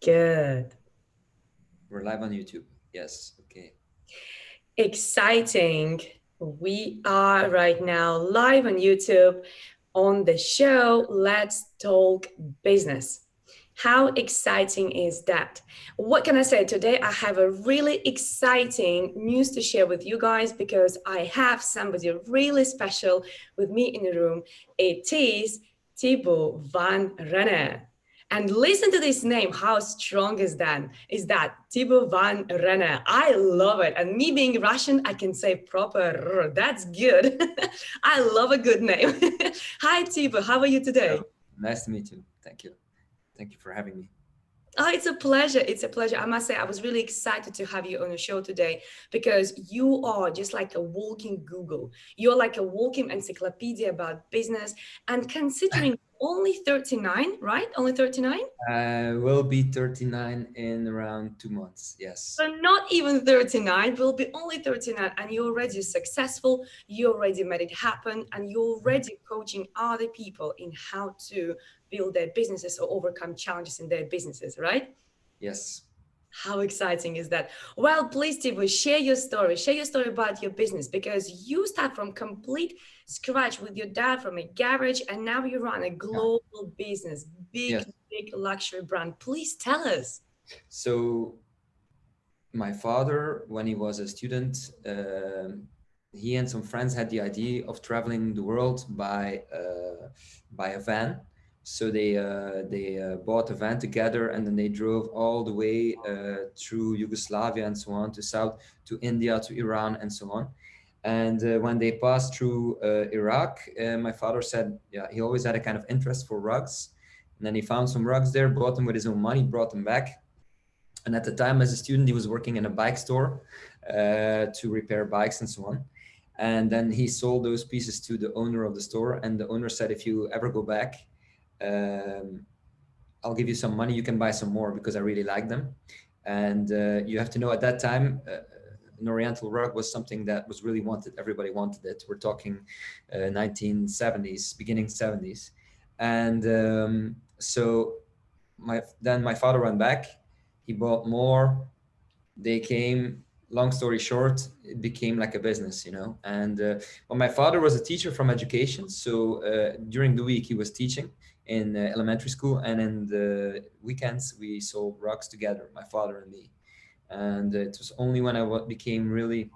Good. We're live on YouTube. Yes. Okay. Exciting. We are right now live on YouTube on the show Let's Talk Business. How exciting is that? What can I say? Today I have a really exciting news to share with you guys because I have somebody really special with me in the room. It is Thibault Van Renne. And listen to this name. How strong is that? Is that Thibault Van Renne? I love it. And me being Russian, I can say proper. That's good. I love a good name. Hi, Thibault. How are you today? Hello. Nice to meet you. Thank you. Thank you for having me. Oh, it's a pleasure. It's a pleasure. I must say, I was really excited to have you on the show today because you are just like a walking Google. You're like a walking encyclopedia about business. And considering only 39, right? Only 39? I will be 39 in around 2 months. Yes. So not even 39, will be only 39, and you're already successful, you already made it happen, and you're already coaching other people in how to build their businesses or overcome challenges in their businesses, right? Yes. How exciting is that? Well, please, Tibu, share your story. Share your story about your business because you start from complete scratch with your dad from a garage, and now you run a Yeah. global business, Yes. big luxury brand. Please tell us. So my father, when he was a student, he and some friends had the idea of traveling the world by a van. So they bought a van together, and then they drove all the way through Yugoslavia and so on to South, to India, to Iran, and so on. And when they passed through Iraq, my father said, yeah, he always had a kind of interest for rugs. And then he found some rugs there, bought them with his own money, brought them back. And at the time, as a student, he was working in a bike store to repair bikes and so on. And then he sold those pieces to the owner of the store. And the owner said, if you ever go back, um, I'll give you some money. You can buy some more because I really like them. And you have to know at that time, an Oriental rug was something that was really wanted. Everybody wanted it. We're talking 1970s, beginning 70s. And so then my father went back. He bought more. They came. Long story short, it became like a business, you know. And well, my father was a teacher from education, so during the week he was teaching in elementary school, and in the weekends we sold rugs together, my father and me. And it was only when I became really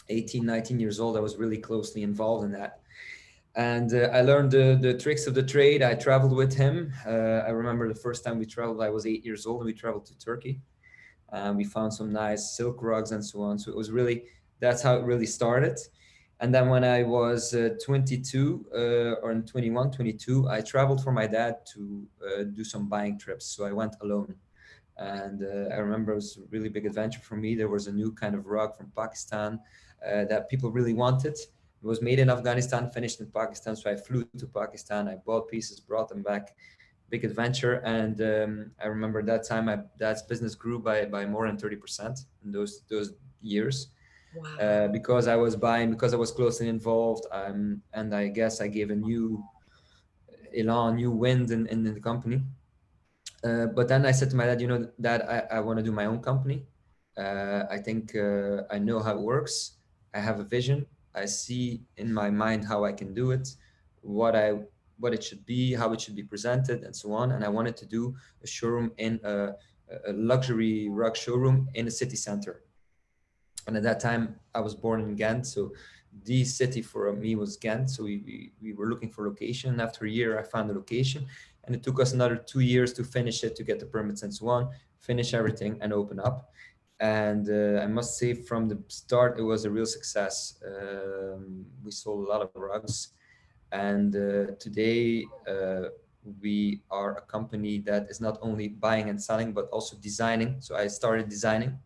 18, 19 years old, I was really closely involved in that. And I learned the tricks of the trade. I traveled with him. I remember the first time we traveled, I was 8 years old, and we traveled to Turkey. And we found some nice silk rugs and so on. So it was really, that's how it really started. And then when I was 22 or in 21, 22, I traveled for my dad to do some buying trips. So I went alone. And I remember it was a really big adventure for me. There was a new kind of rug from Pakistan that people really wanted. It was made in Afghanistan, finished in Pakistan. So I flew to Pakistan. I bought pieces, brought them back. Big adventure. And I remember that time my dad's business grew by more than 30% in those years Wow. because I was buying, because I was closely involved. And I guess I gave a new elan, new wind in the company. But then I said to my dad, you know, Dad, I want to do my own company. I think I know how it works. I have a vision. I see in my mind how I can do it, what I what it should be, how it should be presented, and so on. And I wanted to do a showroom in a luxury rug showroom in a city center. And at that time, I was born in Ghent, so the city for me was Ghent. So we were looking for location. And after a year, I found a location, and it took us another 2 years to finish it, to get the permits and so on, finish everything, and open up. And I must say, from the start, it was a real success. We sold a lot of rugs, and today we are a company that is not only buying and selling, but also designing. So I started designing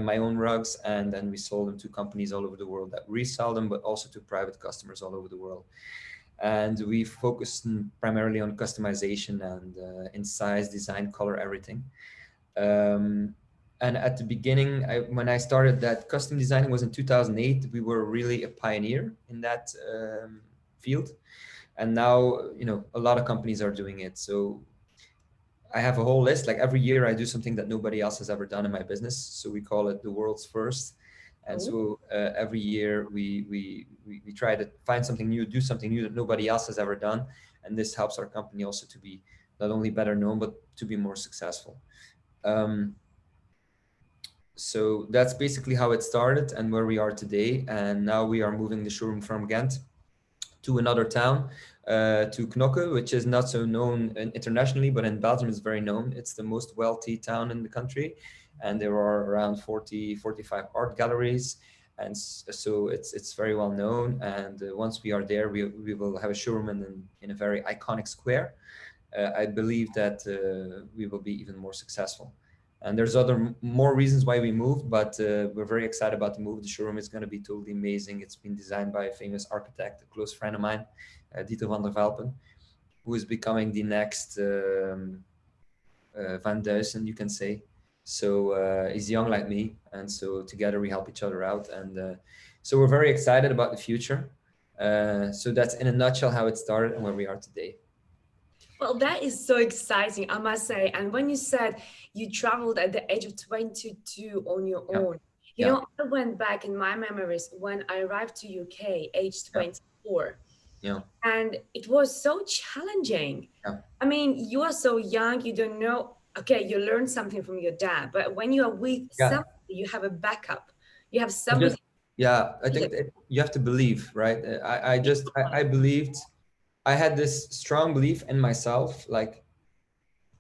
my own rugs, and then we sold them to companies all over the world that resell them, but also to private customers all over the world. And we focus primarily on customization and in size, design, color, everything. Um, and at the beginning, when I started that custom designing was in 2008. We were really a pioneer in that field, and now, you know, a lot of companies are doing it. So I have a whole list. Like every year I do something that nobody else has ever done in my business. So we call it the world's first. And Oh, so every year we try to find something new, do something new that nobody else has ever done. And this helps our company also to be not only better known, but to be more successful. Um, so that's basically how it started and where we are today. And now we are moving the showroom from Ghent to another town, to Knokke, which is not so known internationally, but in Belgium it's very known. It's the most wealthy town in the country, and there are around 40, 45 art galleries. And so it's very well known. And once we are there, we will have a showroom in a very iconic square. I believe that we will be even more successful. And there's more reasons why we moved, but we're very excited about the move. The showroom is going to be totally amazing. It's been designed by a famous architect, a close friend of mine, Thibault Van Renne, who is becoming the next Van Duisen, you can say. So he's young like me, and so together we help each other out. And so we're very excited about the future. So that's in a nutshell how it started and where we are today. well, that is so exciting, I must say. And when you said you traveled at the age of 22 on your Yeah, own, you yeah, know, I went back in my memories when I arrived to UK, age yeah, 24, yeah, and it was so challenging. yeah. I mean, you are so young, you don't know. Okay, you learn something from your dad, but when you are with Yeah. somebody, you have a backup. You have I just, somebody. yeah, I think that you have to believe, right? I believed, I had this strong belief in myself, like,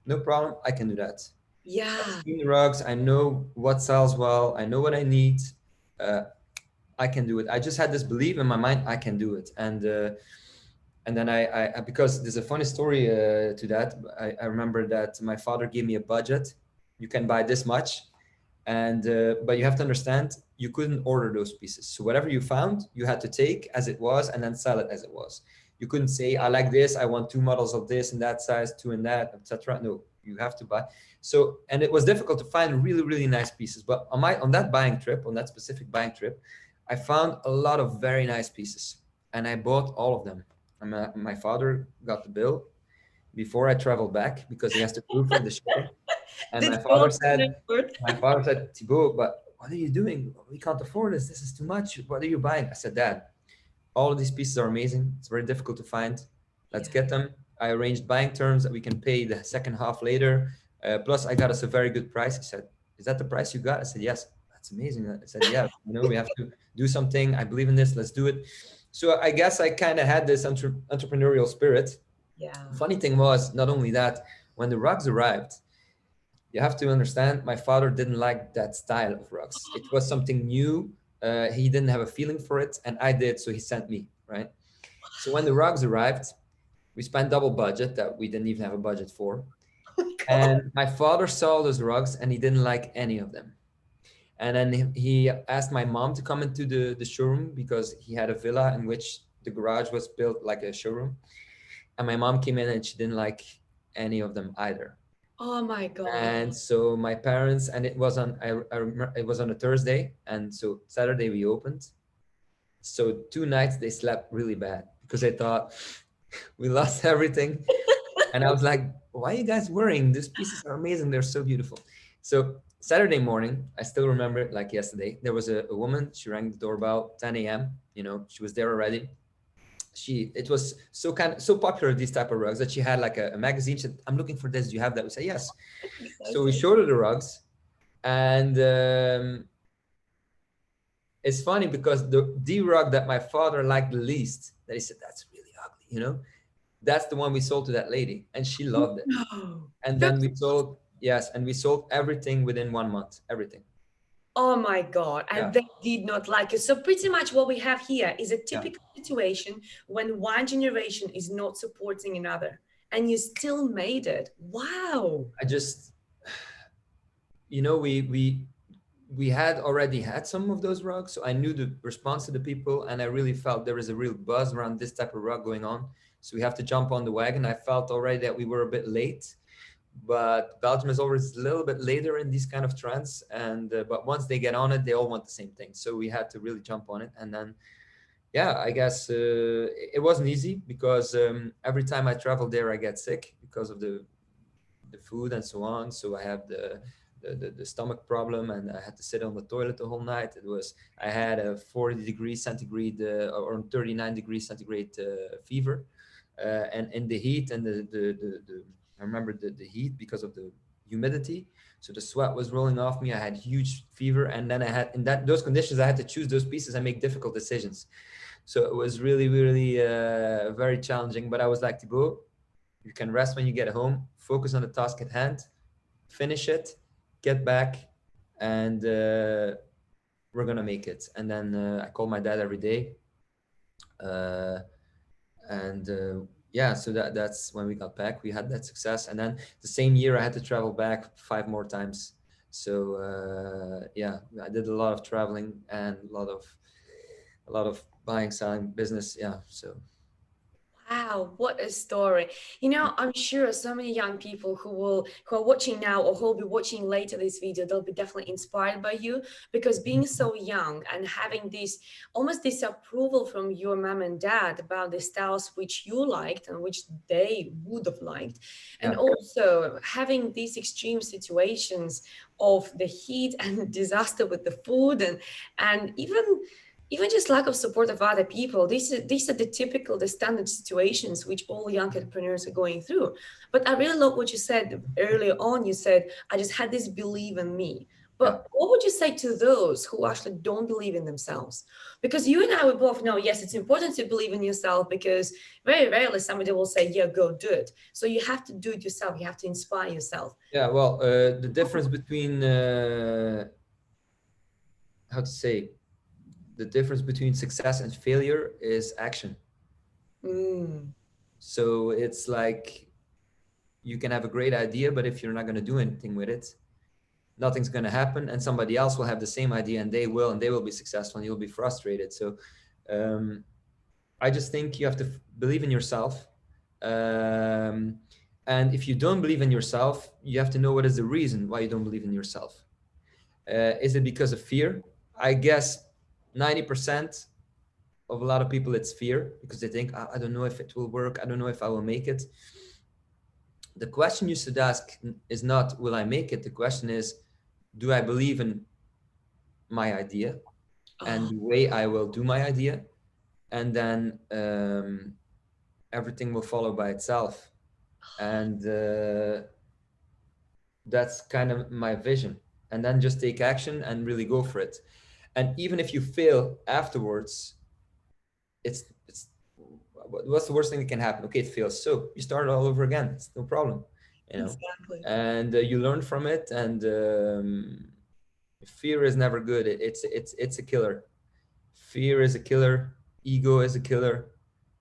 no problem, I can do that. I've Yeah. seen the rugs, I know what sells well, I know what I need, uh, I can do it. I just had this belief in my mind, I can do it. And then because there's a funny story to that. I remember that my father gave me a budget. You can buy this much, and but you have to understand you couldn't order those pieces. So whatever you found, you had to take as it was and then sell it as it was. You couldn't say, I like this, I want two models of this and that size, two and that, etc. No, you have to buy. So, and it was difficult to find really, really nice pieces. But on that buying trip, on that specific buying trip, I found a lot of very nice pieces, and I bought all of them. And my father got the bill before I traveled back because he has to prove for the shipping. And Did you also effort? my father said, Thibault, but what are you doing? We can't afford this. This is too much. What are you buying? I said, Dad, all of these pieces are amazing. It's very difficult to find. Let's Yeah. get them. I arranged buying terms that we can pay the second half later. Plus, I got us a very good price. He said, is that the price you got? I said, yes. That's amazing. I said, yeah, we have to do something. I believe in this. Let's do it. So I guess I kind of had this entrepreneurial spirit. Yeah. Funny thing was, not only that, when the rugs arrived, you have to understand, my father didn't like that style of rugs. It was something new. He didn't have a feeling for it, and I did, so he sent me, right? So when the rugs arrived, we spent double budget that we didn't even have a budget for. Oh my God. And my father saw those rugs and he didn't like any of them. And then he asked my mom to come into the showroom because he had a villa in which the garage was built like a showroom. And my mom came in and she didn't like any of them either. Oh my God. And so my parents, and it was on, I remember it was on a Thursday, and so Saturday we opened. So 2 nights they slept really bad because they thought we lost everything. And I was like, why are you guys worrying? These pieces are amazing. They're so beautiful. So Saturday morning, I still remember it like yesterday. There was a woman, she rang the doorbell, 10 a.m. She was there already. It was so so popular, these type of rugs, that she had like a magazine. She said, I'm looking for this. Do you have that? We say, yes. So we Exciting. showed her the rugs. And it's funny because the rug that my father liked the least, that he said, that's really ugly, that's the one we sold to that lady. And she loved it. No. And then That's we sold, yes, and we sold everything within 1 month, everything. oh my God. Yeah, And they did not like it. So pretty much what we have here is a yeah. typical situation when one generation is not supporting another and you still made it. Wow. I just, you know, we had already had some of those rugs, so I knew the response to the people, and I really felt there is a real buzz around this type of rug going on. So we have to jump on the wagon. I felt already that we were a bit late, but Belgium is always a little bit later in these kind of trends. And but once they get on it, they all want the same thing. So we had to really jump on it, and then yeah, I guess it wasn't easy because every time I travel there, I get sick because of the the food and so on. So I have the stomach problem, and I had to sit on the toilet the whole night. I had a 40 degrees centigrade or 39 degrees centigrade fever, and in the heat and the I remember the heat because of the humidity. So the sweat was rolling off me. I had huge fever, and then I had in that those conditions I had to choose those pieces and make difficult decisions. So it was really, really very challenging. But I was like, Thibault, you can rest when you get home, focus on the task at hand, finish it, get back, and we're gonna make it. And then I called my dad every day, uh, and yeah, so that's when we got back. We had that success, and then the same year I had to travel back 5 more times. So yeah, I did a lot of traveling and a lot of buying, selling, business. Yeah, so Wow, what a story. You know, I'm sure so many young people who are watching now or who will be watching later this video, they'll be definitely inspired by you, because being so young and having this almost this approval from your mom and dad about the styles which you liked and which they would have liked, and yeah, also having these extreme situations of the heat and disaster with the food and even just lack of support of other people. These are the typical, the standard situations which all young entrepreneurs are going through. But I really love what you said earlier on. You said, I just had this belief in me. yeah. But what would you say to those who actually don't believe in themselves? Because you and I, we both know, yes, it's important to believe in yourself, because very rarely somebody will say, yeah, go do it. So you have to do it yourself. You have to inspire yourself. Yeah, well, the difference between how to say the difference between success and failure is action. Mm. So it's like you can have a great idea, but if you're not going to do anything with it, nothing's going to happen, and somebody else will have the same idea, and they will be successful, and you'll be frustrated. So um, I just think you have to believe in yourself. Um, and if you don't believe in yourself, you have to know what is the reason why you don't believe in yourself. Is it because of fear? I guess 90% of a lot of people, it's fear, because they think, I don't know if it will work. I don't know if I will make it. The question you should ask is not, will I make it? The question is, do I believe in my idea and Oh, the way I will do my idea? And then everything will follow by itself. And that's kind of my vision. And then just take action and really go for it. And even if you fail afterwards, it's what's the worst thing that can happen? Okay, it fails, so you start all over again. It's no problem, you know. exactly. And you learn from it. And fear is never good. It's a killer. Fear is a killer. Ego is a killer.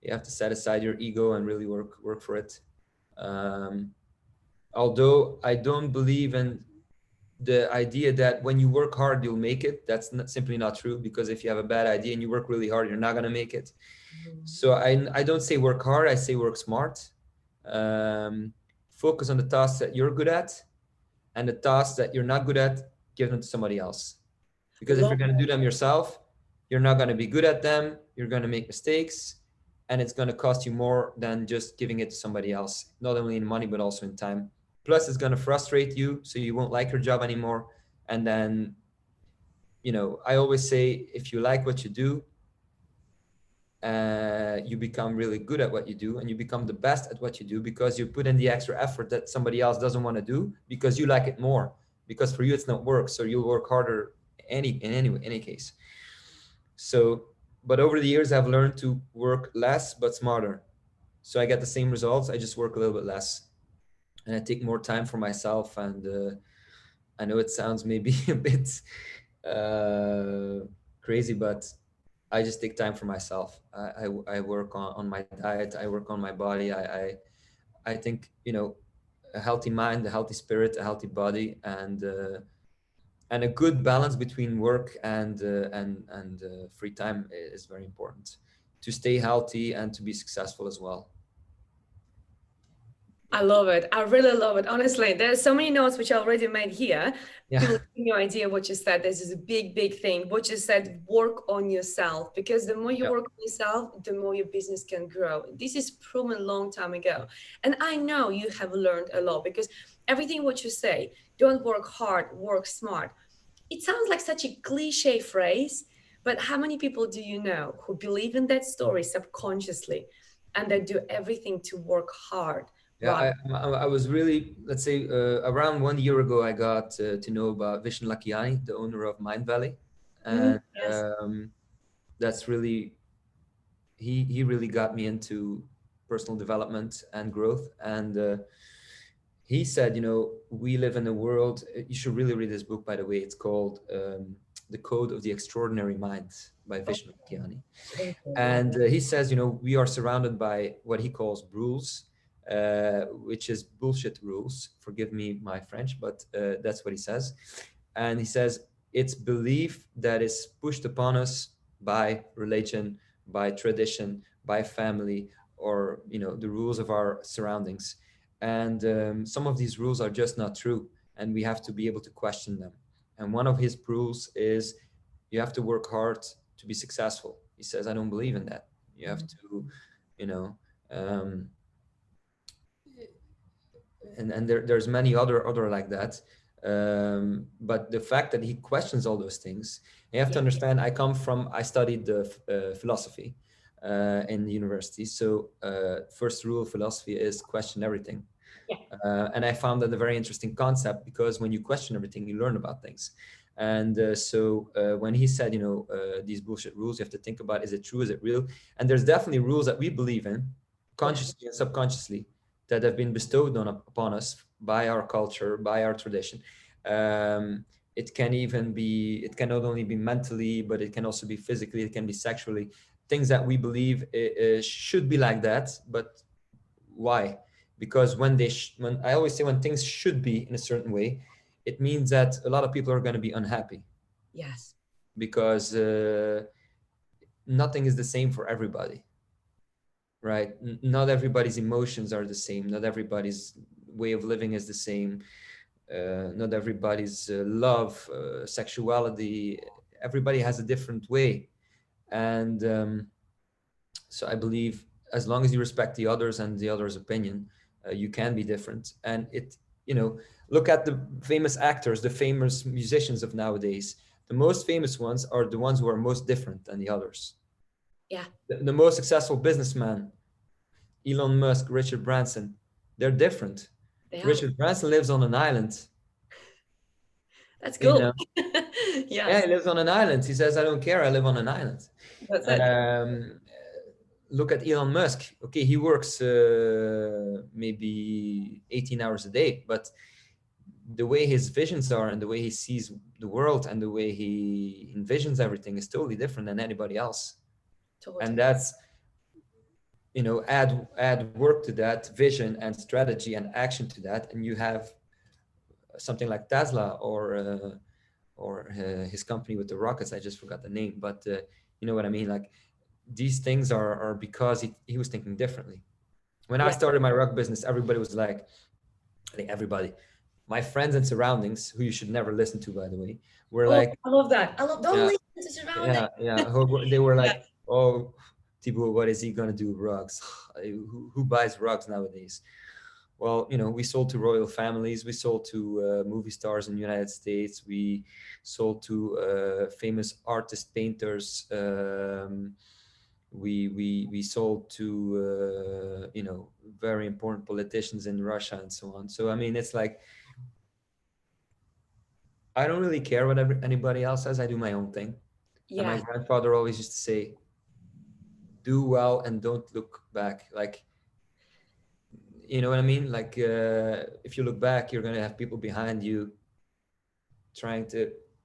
You have to set aside your ego and really work for it. um, Although I don't believe in the idea that when you work hard you'll make it. That's simply not true, because if you have a bad idea and you work really hard, you're not going to make it. Mhm. So I don't say work hard, I say work smart. um, Focus on the tasks that you're good at, and the tasks that you're not good at, give them to somebody else. Because if Love you're going to do them yourself, you're not going to be good at them, you're going to make mistakes, and it's going to cost you more than just giving it to somebody else, not only in money but also in time. Plus it's going to frustrate you, so you won't like your job anymore. And then, I always say, if you like what you do, you become really good at what you do, and you become the best at what you do, because you put in the extra effort that somebody else doesn't want to do, because you like it more, because for you it's not work, so you'll work harder any case. So, but over the years I've learned to work less but smarter, so I get the same results, I just work a little bit less, and I take more time for myself. And I know it sounds maybe a bit crazy, but I just take time for myself. I work on my diet. I work on my body. I think, a healthy mind, a healthy spirit, a healthy body, and a good balance between work and free time is very important to stay healthy and to be successful as well. I love it. I really love it. Honestly, there's so many notes which I already made here to Yeah, give you an idea what you said. This is a big, big thing. What you said, work on yourself, because the more you yeah, work on yourself, the more your business can grow. This is proven a long time ago. And I know you have learned a lot because everything what you say, don't work hard, work smart. It sounds like such a cliche phrase, but how many people do you know who believe in that story subconsciously and they do everything to work hard? yeah. Right. I was really, let's say, around 1 year ago, I got to know about Vishen Lakiani, the owner of Mind Valley, Mhm. and Yes. that's really he really got me into personal development and growth. And he said, we live in a world. You should really read this book, by the way. It's called The Code of the Extraordinary Mind by Oh, Vishen Lakiani. okay. Yeah. And he says, we are surrounded by what he calls rules, which is bullshit rules. Forgive me my French, but that's what he says. And he says it's belief that is pushed upon us by religion, by tradition, by family, or the rules of our surroundings. And some of these rules are just not true, and we have to be able to question them. And one of his rules is you have to work hard to be successful. He says, I don't believe in that. You have to, you know, um, and there's many other like that. But the fact that he questions all those things, you have to Yeah. understand. I studied the philosophy in the university. So first rule of philosophy is question everything. Yeah. And I found that a very interesting concept, because when you question everything, you learn about things. And when he said, these bullshit rules, you have to think about, is it true? Is it real? And there's definitely rules that we believe in, Yeah. consciously and subconsciously, that have been bestowed upon us by our culture, by our tradition. It can not only be mentally, but it can also be physically, it can be sexually. Things that we believe should be like that, but why? Because when I always say, when things should be in a certain way, it means that a lot of people are going to be unhappy, Yes. because nothing is the same for everybody, right? Not everybody's emotions are the same. Not everybody's way of living is the same. Not everybody's love, sexuality. Everybody has a different way, and so I believe, as long as you respect the others and the other's opinion, you can be different. And look at the famous actors, the famous musicians of nowadays. The most famous ones are the ones who are most different than the others. Yeah. The most successful businessman, Elon Musk, Richard Branson, they're different. They are. Richard Branson lives on an island. That's You cool. know, yeah, Yes. he lives on an island. He says, "I don't care. I live on an island." That's it. Um, Look at Elon Musk. Okay, he works maybe 18 hours a day, but the way his visions are, and the way he sees the world, and the way he envisions everything is totally different than anybody else. And Totally. that's, add work to that vision and strategy and action to that, and you have something like Tesla, or his company with the rockets. I just forgot the name, but you know what I mean. Like, these things are because he was thinking differently. When I Yeah. started my rug business, everybody was like, I think everybody, my friends and surroundings, who you should never listen to, by the way, were Oh, like, I love that. I love, don't yeah, listen to surrounding. yeah. They were Yeah. like, oh, Thibault, what is he gonna do with rugs? Who buys rugs nowadays? Well, we sold to royal families. We sold to movie stars in the United States. We sold to famous artist painters. We sold to very important politicians in Russia and so on. So I mean, it's like, I don't really care what anybody else says. I do my own thing. And my Yes. grandfather always used to say, "Do well and don't look back." Like, you know what I mean? Like, if you look back, you're gonna have people behind you trying to,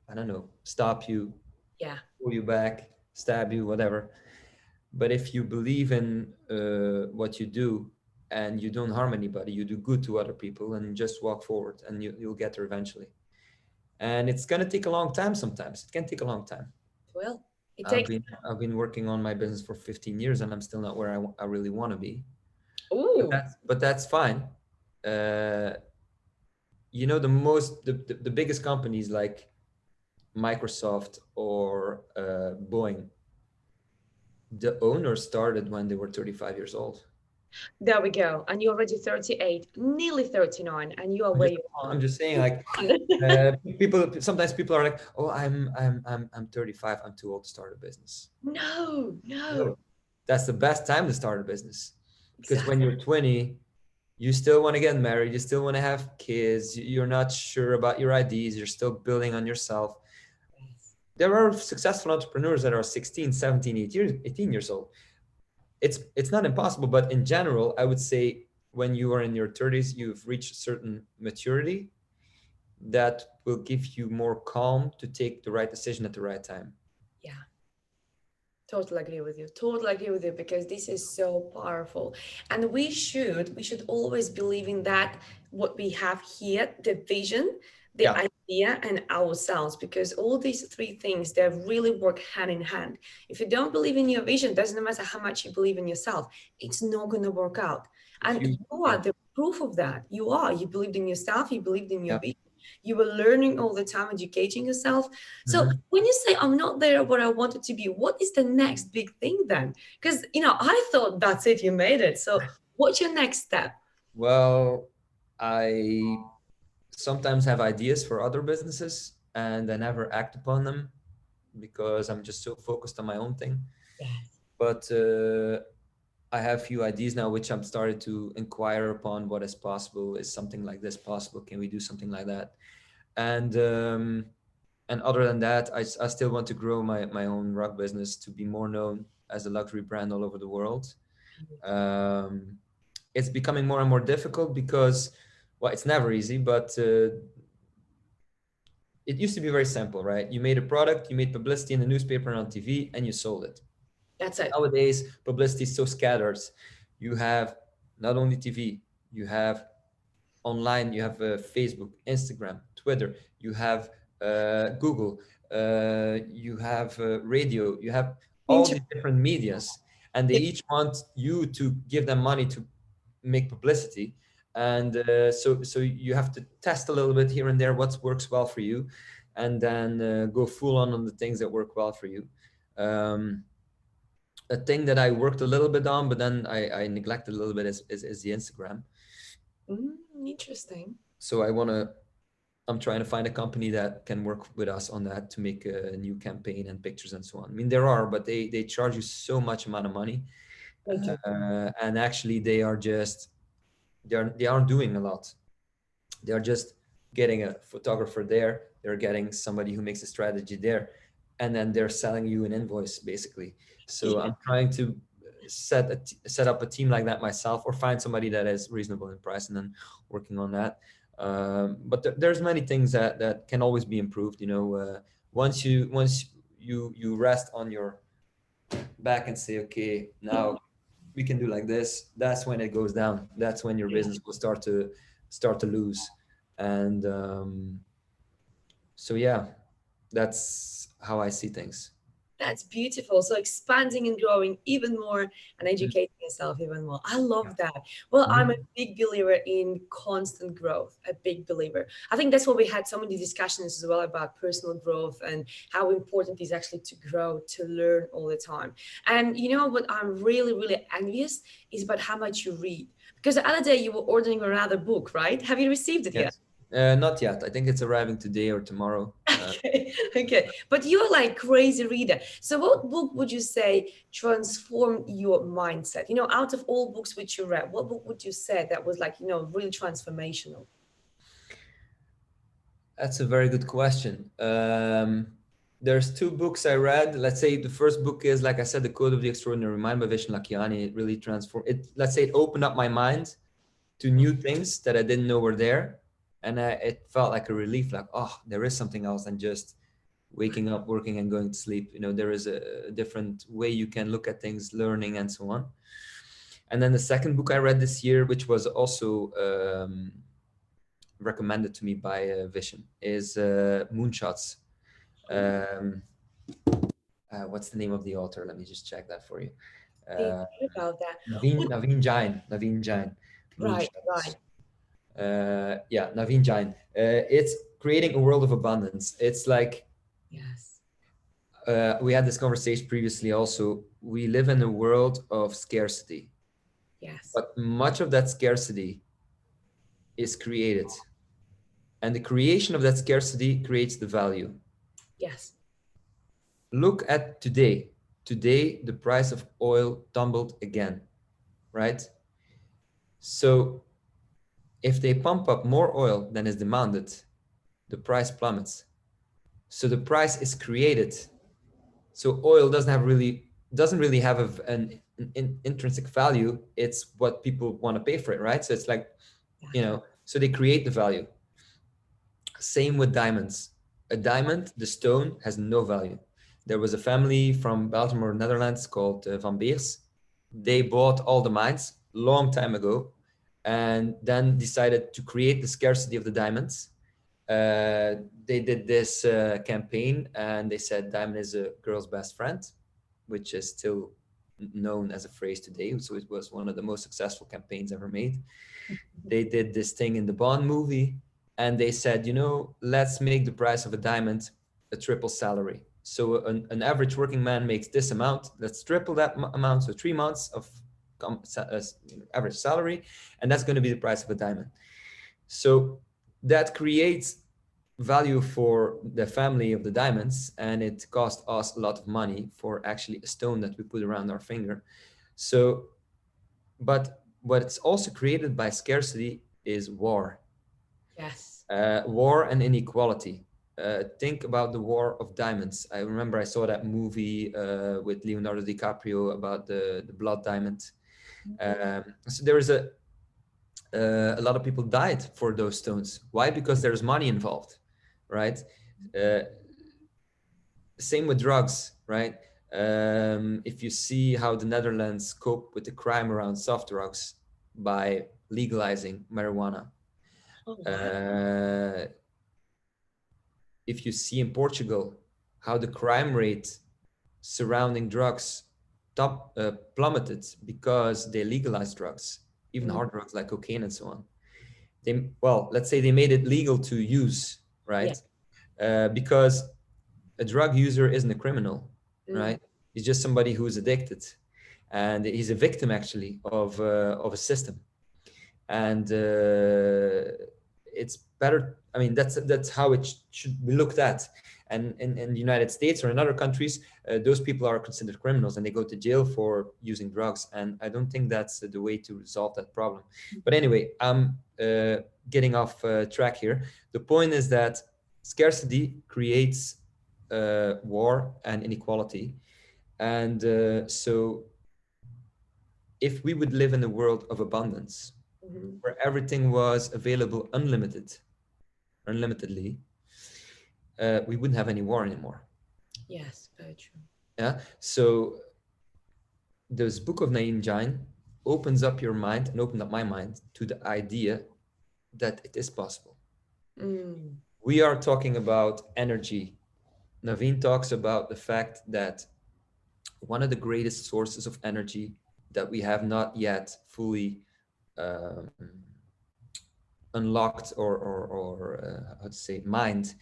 I don't know, stop you, Yeah. pull you back, stab you, whatever. But if you believe in what you do, and you don't harm anybody, you do good to other people, and just walk forward, and you'll get there eventually. And it's gonna take a long time. Sometimes it can take a long time. Well, it I've takes. been I've been working on my business for 15 years, and I'm still not where I really want to be. But Oh, that's fine. uh, you know, the biggest companies like Microsoft or Boeing, the owner started when they were 35 years old. There we go. And you're already 38, nearly 39, and you are I'm where just you are. I'm just saying, like, people sometimes people are like, oh, I'm 35, I'm too old to start a business. No, no. No, that's the best time to start a business, because when Exactly. you're 20, you still want to get married, you still want to have kids, you're not sure about your ideas, you're still building on yourself. Yes. There are successful entrepreneurs that are 16, 17, 18 years old. It's not impossible, but in general, I would say when you are in your 30s, you've reached a certain maturity that will give you more calm to take the right decision at the right time. Yeah. Totally agree with you. Totally agree with you because this is so powerful. And we should always believe in that what we have here, the vision, the Yeah. idea, and ourselves, because all these three things they really work hand in hand. If you don't believe in your vision, doesn't matter how much you believe in yourself, it's not gonna work out. If And you, you are yeah, the proof of that. You are. You believed in yourself, you believed in your yeah. vision. You were learning all the time, educating yourself. So Mhm. when you say I'm not there where I wanted to be, what is the next big thing then? Because I thought that's it, you made it. So what's your next step? Well, I sometimes have ideas for other businesses and I never act upon them because I'm just so focused on my own thing. Yes. But I have a few ideas now which I'm started to inquire upon what is possible. Is something like this possible? Can we do something like that? And other than that, I still want to grow my own rug business to be more known as a luxury brand all over the world. Um, it's becoming more and more difficult because, well, it's never easy, but it used to be very simple, right? You made a product, you made publicity in the newspaper and on TV, and you sold it. That's it. Nowadays, publicity is so scattered. You have not only TV, you have online, you have Facebook, Instagram, Twitter, you have Google, you have radio, you have all Inter- these different medias, and they yeah. each want you to give them money to make publicity. And so you have to test a little bit here and there what works well for you, and then go full on the things that work well for you. Um, a thing that I worked a little bit on, but then I neglected a little bit is the Instagram. Interesting. So I'm trying to find a company that can work with us on that to make a new campaign and pictures and so on. I mean, there are, but they charge you so much amount of money, They do. and actually they aren't doing a lot. They are just getting a photographer there. They're getting somebody who makes a strategy there, and then they're selling you an invoice basically. So Yeah. I'm trying to set up a team like that myself, or find somebody that is reasonable in price, and then working on that. But there's many things that can always be improved. Once you rest on your back and say, okay, now we can do like this, that's when it goes down. That's when your business will start to lose. And so yeah, that's how I see things. That's beautiful. So expanding and growing even more and Mhm. educating yourself even more. I love Yeah. that. Well, I'm a Mhm. big believer in constant growth, a big believer. I think that's why we had so many discussions as well about personal growth and how important it is actually to grow, to learn all the time. And you know what I'm really, really envious is about how much you read. Because the other day you were ordering another book, right? Have you received it yet? Yes. Not yet. I think it's arriving today or tomorrow. Okay, okay. But you're like crazy reader. So what book would you say transformed your mindset? Out of all books which you read, what book would you say that was like, really transformational? That's a very good question. There's two books I read. Let's say the first book is, like I said, The Code of the Extraordinary Mind by Vishen Lakhiani. It really transformed it. Let's say it opened up my mind to new things that I didn't know were there. And it felt like a relief, like, oh, there is something else than just waking up, working, and going to sleep. There is a different way you can look at things, learning, and so on. And then the second book I read this year, which was also recommended to me by Vision, is Moonshots. Um, what's the name of the author? Let me just check that for you. Didn't Uh, hear about that. Would- Naveen Jain. Naveen Jain. Right, Moonshots. right. Yeah, Naveen Jain. It's creating a world of abundance. It's like Yes. we had this conversation previously also. We live in a world of scarcity, Yes. but much of that scarcity is created. And the creation of that scarcity creates the value. Yes. Look at today. Today, the price of oil tumbled again, right? So if they pump up more oil than is demanded, the price plummets. So the price is created. So oil doesn't really have an intrinsic value. It's what people want to pay for it, right? So it's like, Exactly. so they create the value. Same with diamonds. A diamond, the stone, has no value. There was a family from Belgium or Netherlands called Van Beers. They bought all the mines long time ago, and then decided to create the scarcity of the diamonds. They did this campaign, and they said diamond is a girl's best friend, which is still known as a phrase today. So it was one of the most successful campaigns ever made. They did this thing in the Bond movie, and they said, let's make the price of a diamond a triple salary. So an average working man makes this amount. Let's triple that amount. So 3 months of average salary, and that's going to be the price of a diamond. So that creates value for the family of the diamonds, and it cost us a lot of money for actually a stone that we put around our finger. So, but what's also created by scarcity is war. Yes. War and inequality. Think about the War of Diamonds. I remember I saw that movie with Leonardo DiCaprio about the blood diamond. Mhm. So there is a lot of people died for those stones. Why? Because there's money involved, right? Uh, Same with drugs, right? If you see how the Netherlands cope with the crime around soft drugs by legalizing marijuana, Oh, wow. uh, if you see in Portugal how the crime rate surrounding drugs plummeted because they legalized drugs, even Mm. hard drugs like cocaine and so on. Let's say they made it legal to use, Yeah. right? Because a drug user isn't a criminal, Mm. right? He's just somebody who is addicted, and he's a victim actually of a system. And it's better. I mean, that's how it should be looked at. And in the United States or in other countries, those people are considered criminals and they go to jail for using drugs. And I don't think that's the way to resolve that problem. But anyway, I'm getting off track here. The point is that scarcity creates war and inequality. And so if we would live in a world of abundance, Mhm. where everything was available unlimitedly, we wouldn't have any war anymore. Yes, very true. Yeah. So this book of Naeem Jain opens up your mind and opened up my mind to the idea that it is possible. Mm. We are talking about energy. Naveen talks about the fact that one of the greatest sources of energy that we have not yet fully um, unlocked or how to say mined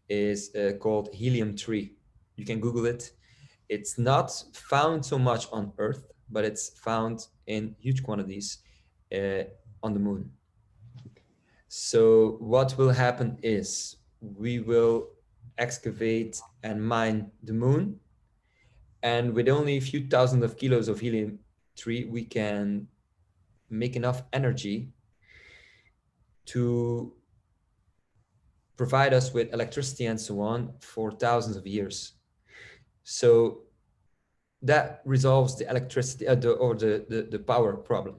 is called helium-3. You can Google it. It's not found so much on Earth, but it's found in huge quantities uh, on the moon. So what will happen is we will excavate and mine the moon, and with only a few thousand of kilos of helium-3, we can make enough energy to provide us with electricity and so on for thousands of years. So that resolves the electricity or the power problem.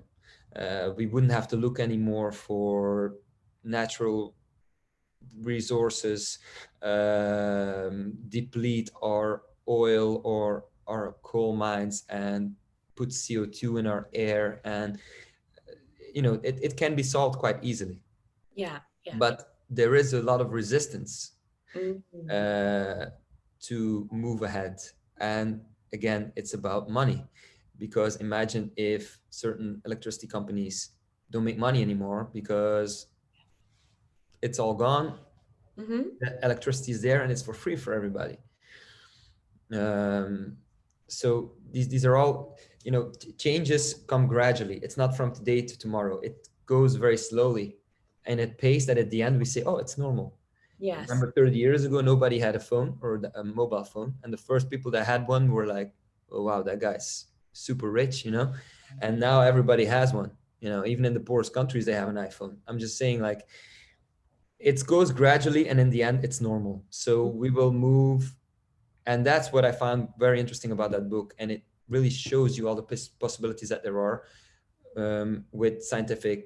We wouldn't have to look anymore for natural resources, deplete our oil or our coal mines and put CO2 in our air. And, it can be solved quite easily. Yeah. Yeah. But there is a lot of resistance Mm. uh, to move ahead. And again, it's about money, because imagine if certain electricity companies don't make money anymore because it's all gone. Mm-hmm. The electricity is there and it's for free for everybody. um, so these are all, you know, changes come gradually. It's not from today to tomorrow. It goes very slowly and at pace that at the end we say, oh, it's normal. Yes. Remember 30 years ago nobody had a phone or a mobile phone, and the first people that had one were like, oh wow, that guy's super rich, you know. And now everybody has one, you know, even in the poorest countries they have an iPhone. I'm just saying, like, it goes gradually and in the end it's normal. So we will move. And that's what I found very interesting about that book, and it really shows you all the possibilities that there are, with scientific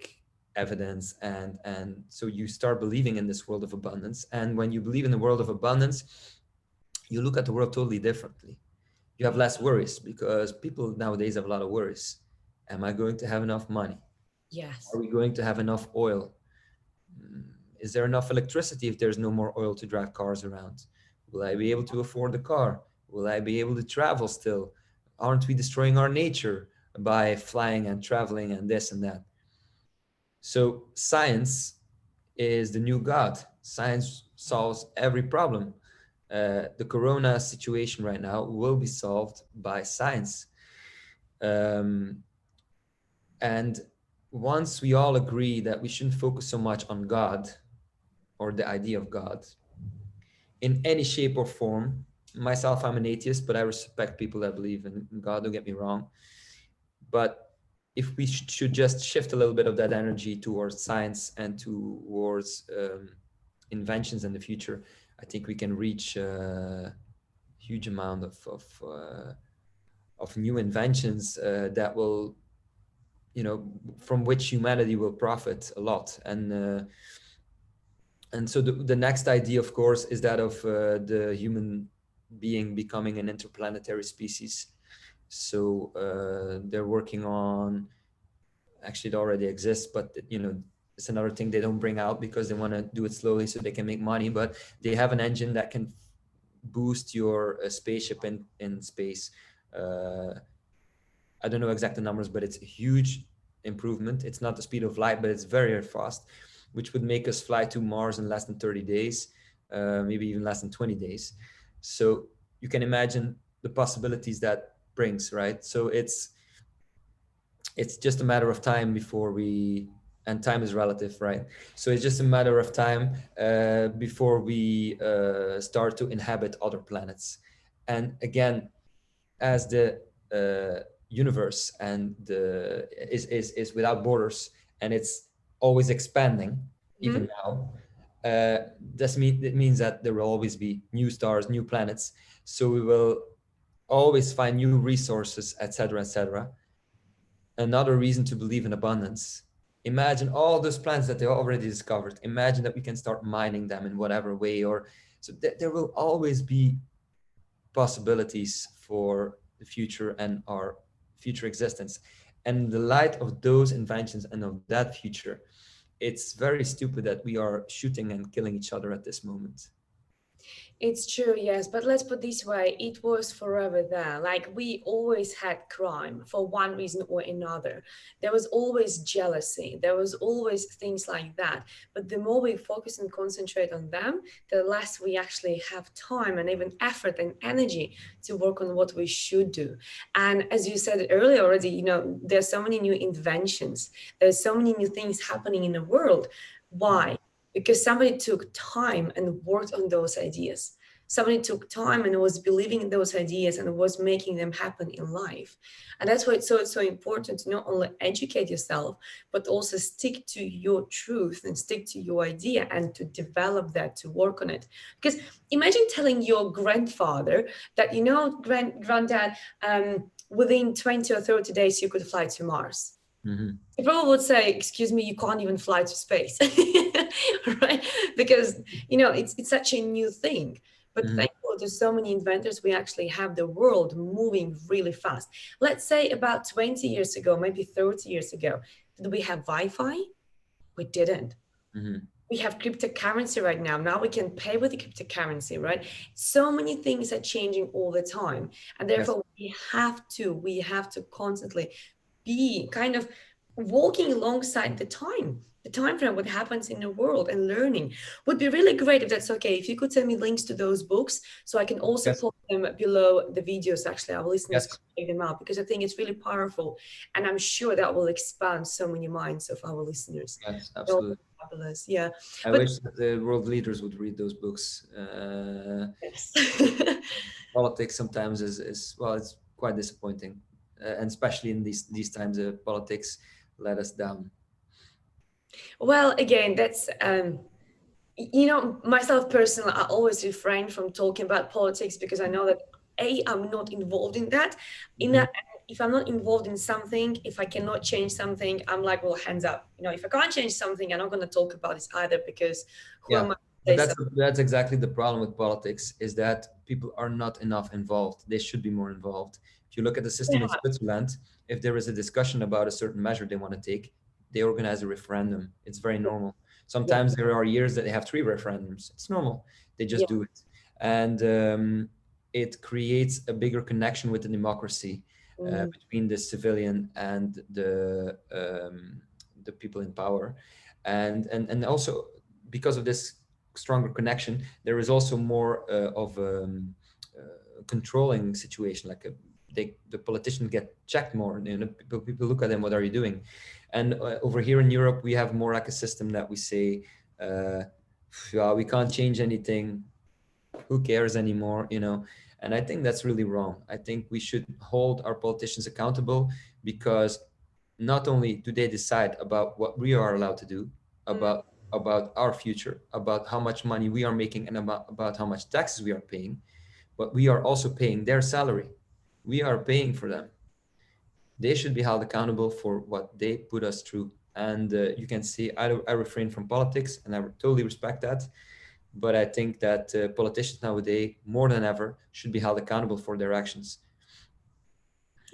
evidence. And so you start believing in this world of abundance, and when you believe in the world of abundance, you look at the world totally differently. You have less worries, because people nowadays have a lot of worries. Am I going to have enough money? Yes. Are we going to have enough oil? Mm, Is there enough electricity if there's no more oil to drive cars around? Will I be able to afford the car? Will I be able to travel still? Aren't we destroying our nature by flying and traveling and this and that? So science is the new God. Science solves every problem. The corona situation right now will be solved by science. Um, and once we all agree that we shouldn't focus so much on God or the idea of God in any shape or form. Myself, I'm an atheist, but I respect people that believe in God, don't get me wrong. But if we should just shift a little bit of that energy towards science and towards inventions in the future, I think we can reach a huge amount of new inventions that will, you know, from which humanity will profit a lot. And so the next idea, of course, is that of the human being becoming an interplanetary species. So they're working on, actually it already exists, but you know, it's another thing they don't bring out because they want to do it slowly so they can make money. But they have an engine that can boost your spaceship in space. uh, I don't know exact numbers, but it's a huge improvement. It's not the speed of light, but it's very, very fast, which would make us fly to Mars in less than 30 days, maybe even less than 20 days. So you can imagine the possibilities that brings, right? So it's just a matter of time before we, and time is relative, right? So it's just a matter of time before we start to inhabit other planets. And again, as the universe and the is without borders, and it's always expanding Mm-hmm. even now, it means that there will always be new stars, new planets. So we will always find new resources, etc., etc. Another reason to believe in abundance: imagine all those plants that they already discovered. Imagine that we can start mining them in whatever way, or so there will always be possibilities for the future and our future existence. And in the light of those inventions and of that future, it's very stupid that we are shooting and killing each other at this moment. It's true, yes, but let's put this way, it was forever there. Like we always had crime for one reason or another. There was always jealousy, there was always things like that. But the more we focus and concentrate on them, the less we actually have time and even effort and energy to work on what we should do. And as you said earlier already, you know, there's so many new inventions, there's so many new things happening in the world. Why? Because somebody took time and worked on those ideas. Somebody took time and was believing in those ideas and was making them happen in life. And that's why it's so important to not only educate yourself, but also stick to your truth and stick to your idea and to develop that, to work on it. Because imagine telling your grandfather that, you know, granddad, within 20 or 30 days, you could fly to Mars. Mm-hmm. He probably would say, excuse me, you can't even fly to space. Right? Because, you know, it's such a new thing. But Mm-hmm. thankfully, there's so many inventors, we actually have the world moving really fast. Let's say about 20 years ago, maybe 30 years ago, did we have Wi-Fi? We didn't. Mm-hmm. We have cryptocurrency right now. Now we can pay with the cryptocurrency, right? So many things are changing all the time. And Yes. therefore we have to constantly be kind of walking alongside the time frame, what happens in the world, and learning. Would be really great if that's okay. If you could send me links to those books so I can also Yes, put them below the videos. Actually, our listeners can yes, check them out because I think it's really powerful, and I'm sure that will expand so many minds of our listeners. yes, So absolutely. fabulous, yeah. I But wish that the world leaders would read those books. yes. Politics sometimes is well, it's quite disappointing, and especially in these times, politics let us down. Well, again, that's you know, myself personally, I always refrain from talking about politics because I know that I'm not involved in that. In Mhm. that, if I'm not involved in something, if I cannot change something, I'm like, well, hands up. You know, if I can't change something, I'm not going to talk about this either because who Yeah, am I to but say something? that's exactly the problem with politics, is that people are not enough involved. They should be more involved. If you look at the system in Switzerland, if there is a discussion about a certain measure they want to take, they organize a referendum. It's very normal. Yeah, Sometimes there are years that they have three referendums. It's normal. They yeah, just do it, and it creates a bigger connection with the democracy mm, between the civilian and the people in power, and also because of this stronger connection, there is also more of controlling situation. Like the politicians get checked more. You know, people look at them. What are you doing? And over here in Europe, we have more like a system that we say, uh, yeah, we can't change anything. Who cares anymore? You know. And I think that's really wrong. I think we should hold our politicians accountable, because not only do they decide about what we are allowed to do, mm, about our future, about how much money we are making, and about how much taxes we are paying, but we are also paying their salary. We are paying for them. They should be held accountable for what they put us through. And you can see, I refrain from politics, and I totally respect that. But I think that politicians nowadays, more than ever, should be held accountable for their actions.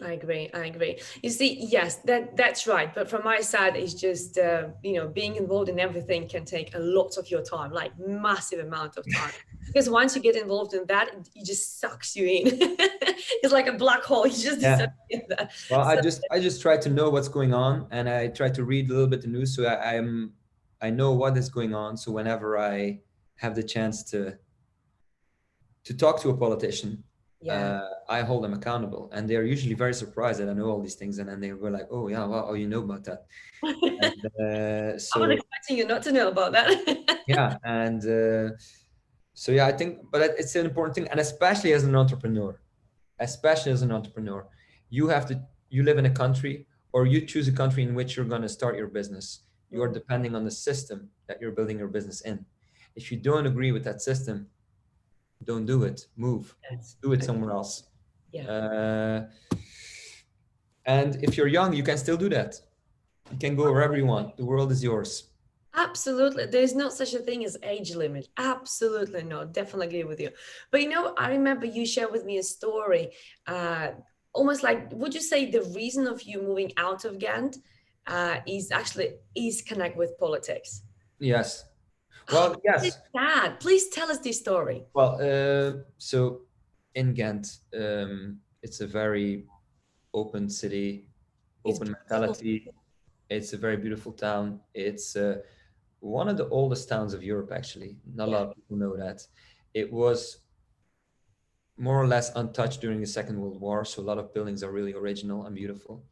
I agree. I agree. You see, yes, that's right. But from my side, it's just you know, being involved in everything can take a lot of your time, like massive amount of time. Because once you get involved in that, it just sucks you in. It's like a black hole. You just disappear Yeah. in that. Well, So I just try to know what's going on, and I try to read a little bit the news, so I know what is going on. So whenever I have the chance to talk to a politician, yeah, I hold them accountable, and they're usually very surprised that I know all these things, and then they were like, "Oh yeah, wow, oh, you know about that." And I was so expecting you not to know about that. yeah, and so yeah, I think, but it's an important thing, and especially as an entrepreneur, you have to, you live in a country, or you choose a country in which you're going to start your business. You are Mm, depending on the system that you're building your business in. If you don't agree with that system, don't do it. Move, yes. do it somewhere else. Yeah. Uh, and if you're young, you can still do that. You can go wherever you want. The world is yours. Absolutely. There's not such a thing as age limit. Absolutely no. Definitely agree with you. But you know, I remember you shared with me a story, uh, almost like, would you say the reason of you moving out of Ghent is actually is connect with politics? Yes. Oh, Well, it's yes. sad. Please tell us this story. Well, so in Ghent, it's a very open city, It's open beautiful. mentality. It's a very beautiful town. It's one of the oldest towns of Europe, actually. Not a Yeah. lot of people know that. It was more or less untouched during the Second World War, so a lot of buildings are really original and beautiful.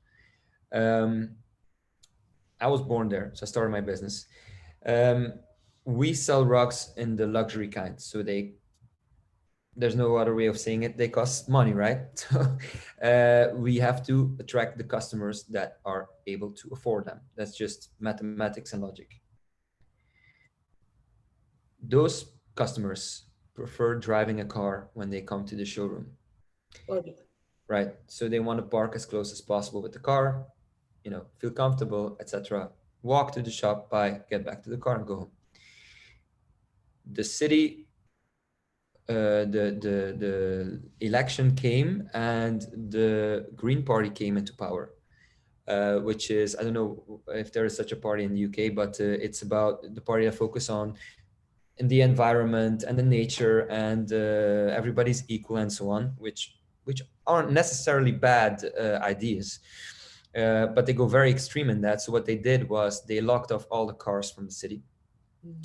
Um, I was born there, so I started my business. Um, we sell rugs in the luxury kind, so there's no other way of saying it. They cost money, right? So we have to attract the customers that are able to afford them. That's just mathematics and logic. Those customers prefer driving a car when they come to the showroom, Well, right? So they want to park as close as possible with the car, feel comfortable, etc. Walk to the shop, buy, get back to the car, and go home. The city, the election came, and the Green Party came into power, which is, I don't know if there is such a party in the UK, but it's about the party that focus on in the environment and the nature, and everybody's equal and so on, which aren't necessarily bad ideas. But they go very extreme in that. So what they did was they locked off all the cars from the city. Mm.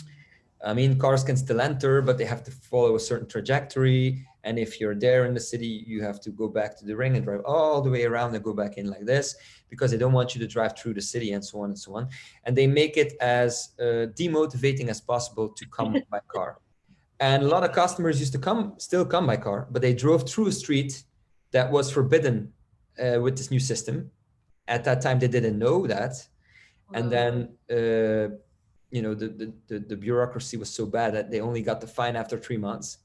I mean, cars can still enter, but they have to follow a certain trajectory. And if you're there in the city, you have to go back to the ring and drive all the way around and go back in like this, because they don't want you to drive through the city and so on and so on. And they make it as demotivating as possible to come by car. And a lot of customers used to still come by car, but they drove through a street that was forbidden with this new system. At that time, they didn't know that. And Wow. then the bureaucracy was so bad that they only got the fine after 3 months.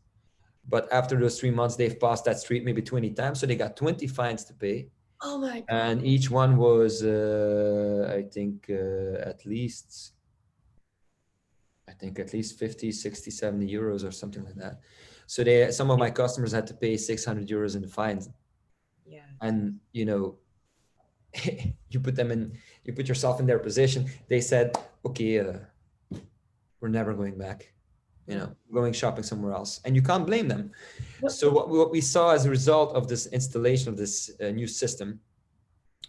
But after those 3 months, they've passed that street maybe 20 times, so they got 20 fines to pay. Oh my God. And each one was at least 50, 60, 70 euros or something like that. So some of my customers had to pay 600 euros in fines. Yeah. And you put yourself in their position. They said, okay, we're never going back, Yeah. going shopping somewhere else. And you can't blame them. What, So what we saw as a result of this installation of this new system,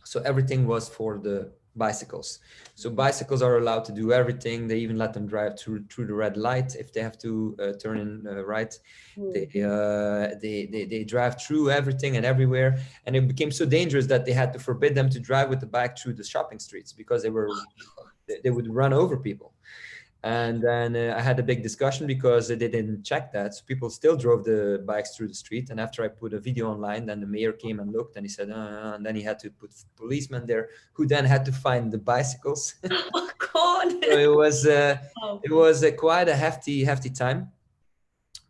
so everything was for the bicycles. So bicycles are allowed to do everything. They even let them drive through the red light if they have to turn in right. They drive through everything and everywhere, and it became so dangerous that they had to forbid them to drive with the bike through the shopping streets, because they would run over people. And then I had a big discussion because they didn't check that. So people still drove the bikes through the street. And after I put a video online, then the mayor came and looked and he said, and then he had to put policemen there who then had to find the bicycles. oh God. So Oh, it was quite a hefty time.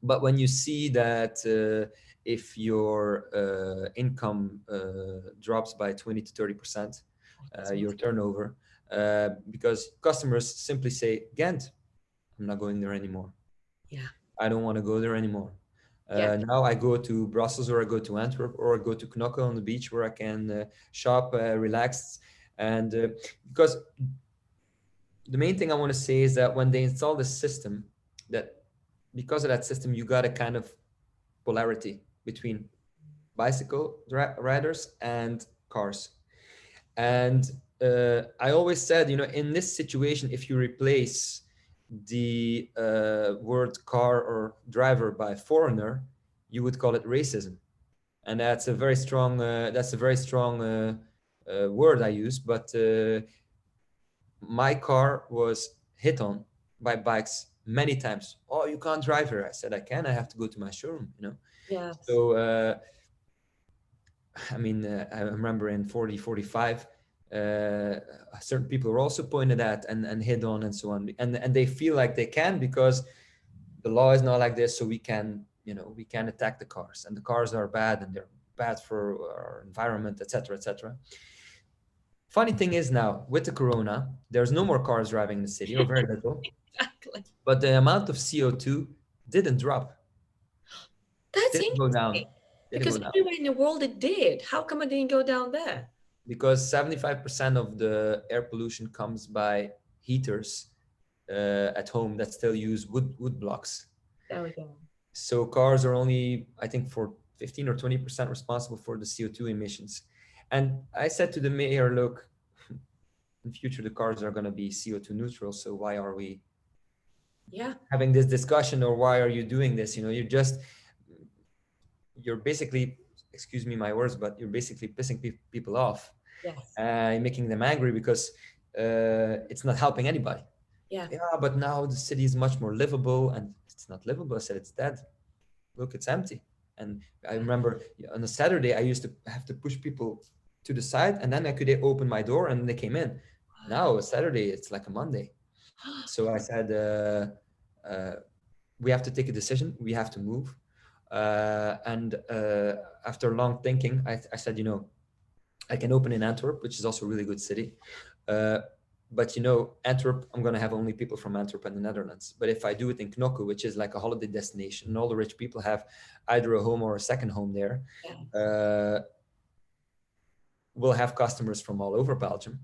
But when you see that if your income drops by 20 to 30%, your turnover, because customers simply say, Ghent, I'm not going there anymore. yeah. I don't want to go there anymore. Yeah. Now I go to Brussels, or I go to Antwerp, or I go to Knokke on the beach, where I can shop, relax. And because the main thing I want to say is that when they install the system, that because of that system, you got a kind of polarity between bicycle riders and cars. And I always said, in this situation, if you replace the word car or driver by foreigner, you would call it racism. And that's a very strong word I use. But my car was hit on by bikes many times. Oh, you can't drive here. I said, I can. I have to go to my showroom. Yes. So I mean, I remember in 40, 45, certain people were also pointed at and hit on and so on. And they feel like they can, because the law is not like this. So we can attack the cars, and the cars are bad, and they're bad for our environment, etc., etc. Funny thing is, now with the corona, there's no more cars driving in the city, or very little, Exactly. but the amount of CO2 didn't drop, That's didn't go down, interesting didn't because go down. everywhere in the world it did. How come it didn't go down there? Because 75% of the air pollution comes by heaters at home that still use wood blocks. There we go. So cars are only, I think, for 15 or 20% responsible for the CO2 emissions. And I said to the mayor, look, in future the cars are going to be CO2 neutral. So why are we Yeah. having this discussion, or why are you doing this? You're basically, excuse me my words, but you're basically pissing people off, Yes. making them angry, because it's not helping anybody. Yeah. Yeah, but now the city is much more livable. And it's not livable. I said, it's dead. Look, it's empty. And I remember on a Saturday, I used to have to push people to the side, and then I could open my door and they came in. Now, a Saturday, it's like a Monday. So I said, we have to take a decision. We have to move. And after long thinking, I said, I can open in Antwerp, which is also a really good city. But Antwerp, I'm going to have only people from Antwerp and the Netherlands. But if I do it in Knokke, which is like a holiday destination, and all the rich people have either a home or a second home there, Yes. we'll have customers from all over Belgium,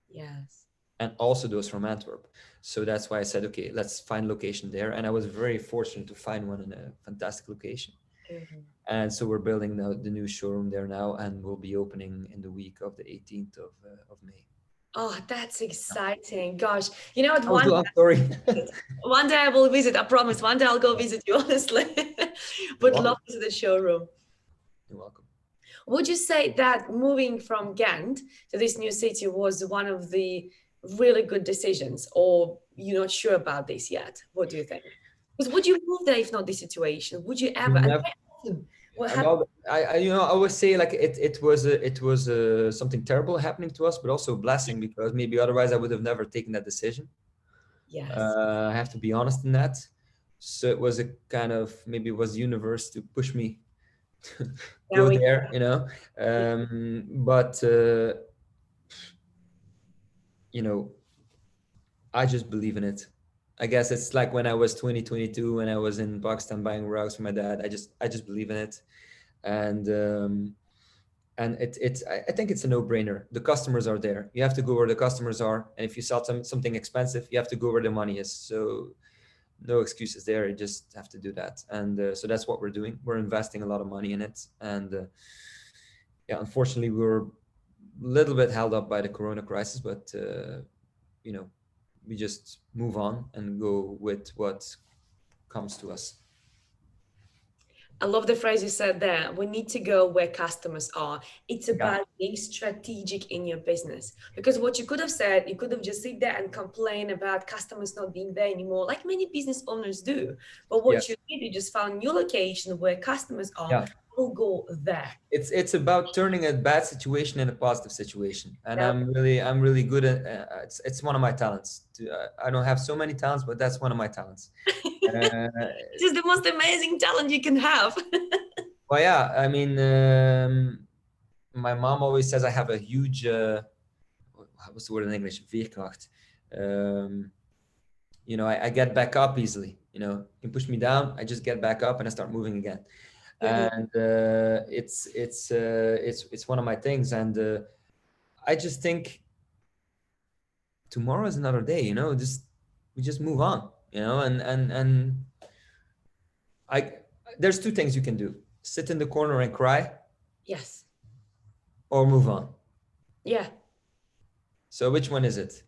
Yes. and also those from Antwerp. So that's why I said, okay, let's find location there. And I was very fortunate to find one in a fantastic location. Mhm. And so we're building the new showroom there now, and we'll be opening in the week of the 18th of May. Oh, that's Yeah. exciting. Gosh, you know what? That was a long story. One day I will visit. I promise. One day I'll go visit you, honestly. You're Would love welcome. to see the showroom. You're welcome. Would you say that moving from Ghent to this new city was one of the really good decisions, or you're not sure about this yet? What do you think? Because would you move there if not this situation? Would you ever? And Never. very often, what happened? Well, I always say like it was something terrible happening to us, but also a blessing, because maybe otherwise I would have never taken that decision. Yes, I have to be honest in that. So it was a kind of, maybe it was the universe to push me to there go we there, you know. But you know, I just believe in it. I guess it's like when I was 2022, when I was in Pakistan buying rugs for my dad. I just believe in it, and I think it's a no-brainer. The customers are there. You have to go where the customers are, and if you sell something expensive, you have to go where the money is. So no excuses there. You just have to do that, and so that's what we're doing. We're investing a lot of money in it, and yeah, unfortunately, we were a little bit held up by the Corona crisis, but you know, we just move on and go with what comes to us. I love the phrase you said there. We need to go where customers are. It's Yeah, about being strategic in your business. Because what you could have said, you could have just sit there and complain about customers not being there anymore, like many business owners do. But what you yes, did, you just found new location where customers are. yeah. Will go there. It's about turning a bad situation in a positive situation, and Now, I'm really good at it's one of my talents. I don't have so many talents, but that's one of my talents. Uh, this is the most amazing talent you can have. well, yeah, I mean, my mom always says I have a huge what's the word in English? Veerkracht. Um, I get back up easily. You can push me down, I just get back up and I start moving again. Mhm. And it's one of my things. And I just think tomorrow is another day. Just we just move on. And I there's two things you can do: sit in the corner and cry, Yes. or move on. Yeah. So which one is it?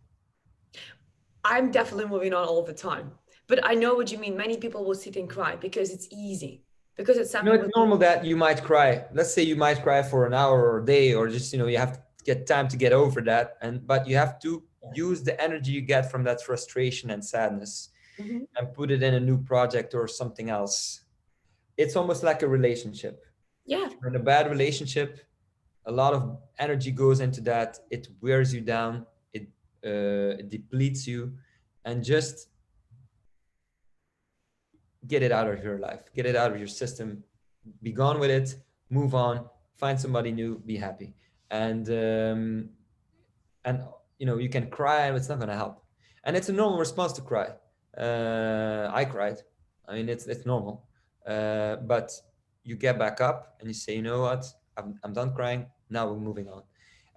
I'm definitely moving on all the time. But I know what you mean. Many people will sit and cry because it's easy, because it's something It's with. normal that you might cry. Let's say you might cry for an hour or a day, or just you have to get time to get over that. But you have to use the energy you get from that frustration and sadness Mhm. and put it in a new project or something else. It's almost like a relationship. Yeah. If you're in a bad relationship, a lot of energy goes into that. It wears you down. It depletes you, and just get it out of your life, get it out of your system, be gone with it, move on, find somebody new, be happy. And you can cry and it's not going to help, and it's a normal response to cry. I cried. I mean, it's normal. But you get back up and you say, you know what, I'm done crying, now we're moving on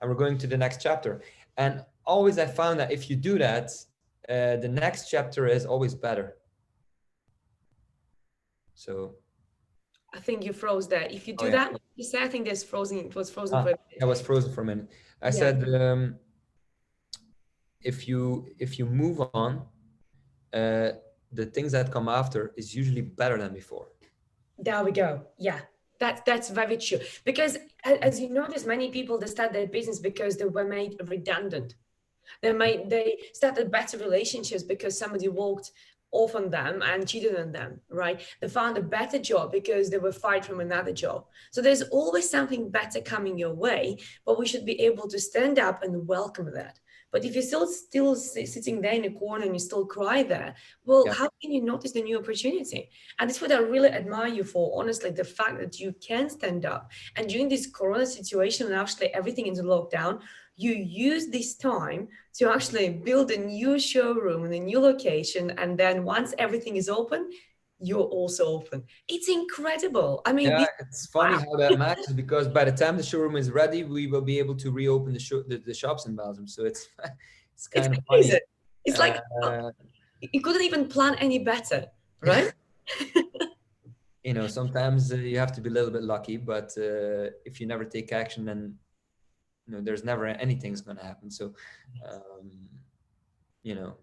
and we're going to the next chapter. And always I found that if you do that, the next chapter is always better. So I think you froze there. If you oh do yeah. that, you say, I think there's frozen. It was frozen for Ah, a I bit. was frozen for a minute. I Yeah, said, if you move on, uh, the things that come after is usually better than before. there we go. Yeah, that's very true. Because as you notice, many people they start their business because they were made redundant. They started better relationships because somebody walked off on them and cheated on them, right? They found a better job because they were fired from another job. So there's always something better coming your way, but we should be able to stand up and welcome that. But if you're still sitting there in a corner and you still cry there, well, Yeah, how can you notice the new opportunity? And that's what I really admire you for, honestly, the fact that you can stand up. And during this corona situation and actually everything is lockdown, you use this time to actually build a new showroom in a new location. And then once everything is open, you're also open. It's incredible. I mean, yeah. this, It's funny wow, how that matches, because by the time the showroom is ready, we will be able to reopen the shops in Belgium. So it's it's it's kind of funny. crazy. It's like Uh, you couldn't even plan any better, right? You know, sometimes you have to be a little bit lucky, but if you never take action, then you know there's never anything's going to happen. So um, you know.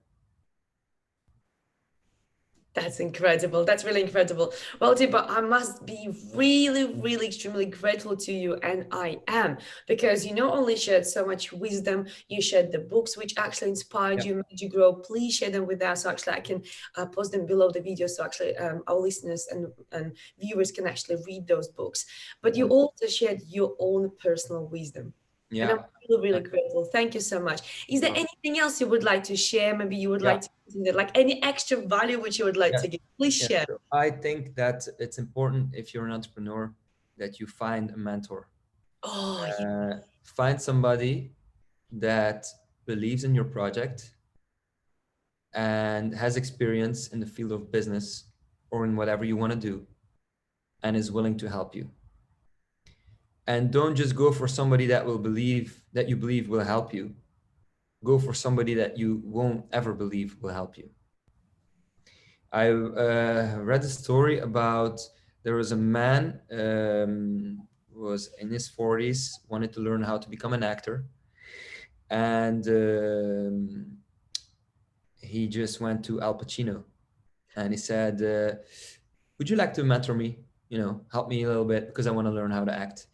That's incredible. That's really incredible. Well, Thibault, I must be really, really extremely grateful to you, and I am, because you not only shared so much wisdom, you shared the books which actually inspired Yeah. you, made you grow. Please share them with us, so actually I can post them below the video, so actually our listeners and viewers can actually read those books. But you Yeah. also shared your own personal wisdom. And I'm Yeah. really, really grateful. Thank you so much. Is there Uh, anything else you would like to share? Maybe you would yeah. like to like any extra value which you would like Yeah. to give? Please Yeah. share. So I think that it's important if you're an entrepreneur that you find a mentor. Oh, yeah. Find somebody that believes in your project and has experience in the field of business or in whatever you want to do and is willing to help you. And don't just go for somebody that you believe will help you. Go for somebody that you won't ever believe will help you. I read a story about there was a man who was in his 40s, wanted to learn how to become an actor, and he just went to Al Pacino and he said, "Would you like to mentor me? You know, help me a little bit because I want to learn how to act.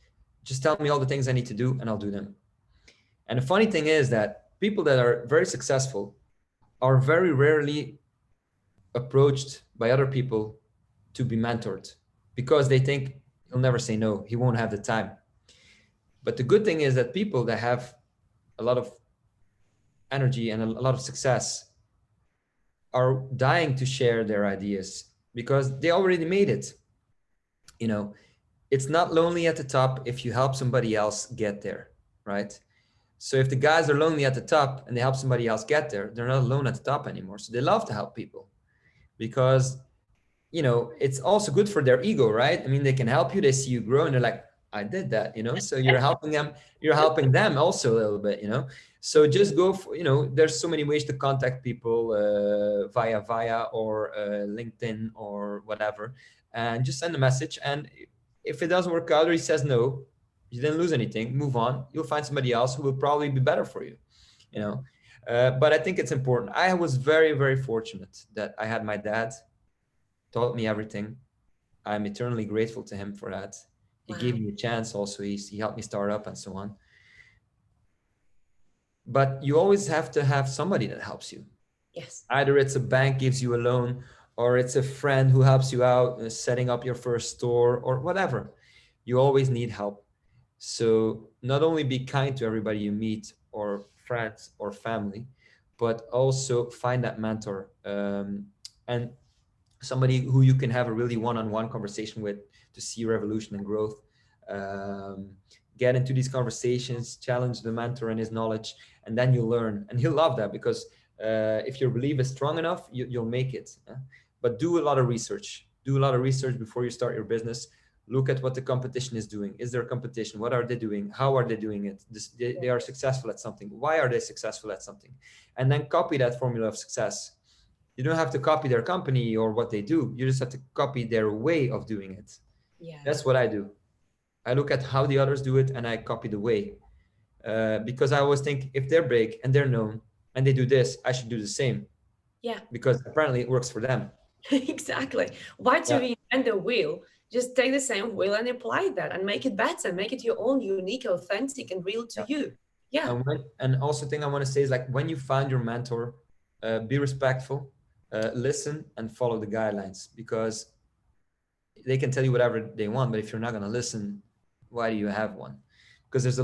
Just tell me all the things I need to do, and I'll do them." And the funny thing is that people that are very successful are very rarely approached by other people to be mentored because they think he'll never say no, he won't have the time. But the good thing is that people that have a lot of energy and a lot of success are dying to share their ideas because they already made it. You know, it's not lonely at the top if you help somebody else get there, right? So if the guys are lonely at the top and they help somebody else get there, they're not alone at the top anymore. So they love to help people because it's also good for their ego, right? I mean, they can help you, they see you grow, and they're like, I did that, so you're helping them also a little bit, so just go for, there's so many ways to contact people via or LinkedIn or whatever, and just send a message. And if it doesn't work out or he says no, you didn't lose anything, move on, you'll find somebody else who will probably be better for you, you know but I think it's important. I was very, very fortunate that I had my dad taught me everything. I'm eternally grateful to him for that. He Wow. gave me a chance also. He helped me start up and so on. But you always have to have somebody that helps you. Yes. Either it's a bank gives you a loan, or it's a friend who helps you out setting up your first store or whatever. You always need help. So not only be kind to everybody you meet or friends or family, but also find that mentor, and somebody who you can have a really one-on-one conversation with to see revolution and growth. um, get into these conversations, challenge the mentor and his knowledge, and then you learn, and he'll love that because if your belief is strong enough, you'll make it. But do a lot of research. Do a lot of research before you start your business. Look at what the competition is doing. Is there a competition? What are they doing? How are they doing it? They are successful at something. Why are they successful at something? And then copy that formula of success. You don't have to copy their company or what they do. You just have to copy their way of doing it. That's Yes. what I do. I look at how the others do it and I copy the way. Because I always think if they're big and they're known and they do this, I should do the same Yeah. because apparently it works for them. Exactly. Why to Yeah. reinvent the wheel? Just take the same wheel and apply that and make it better, make it your own unique, authentic, and real to Yeah. you. Yeah. And also thing I want to say is like when you find your mentor, be respectful, listen and follow the guidelines because they can tell you whatever they want, but if you're not going to listen, why do you have one? Because there's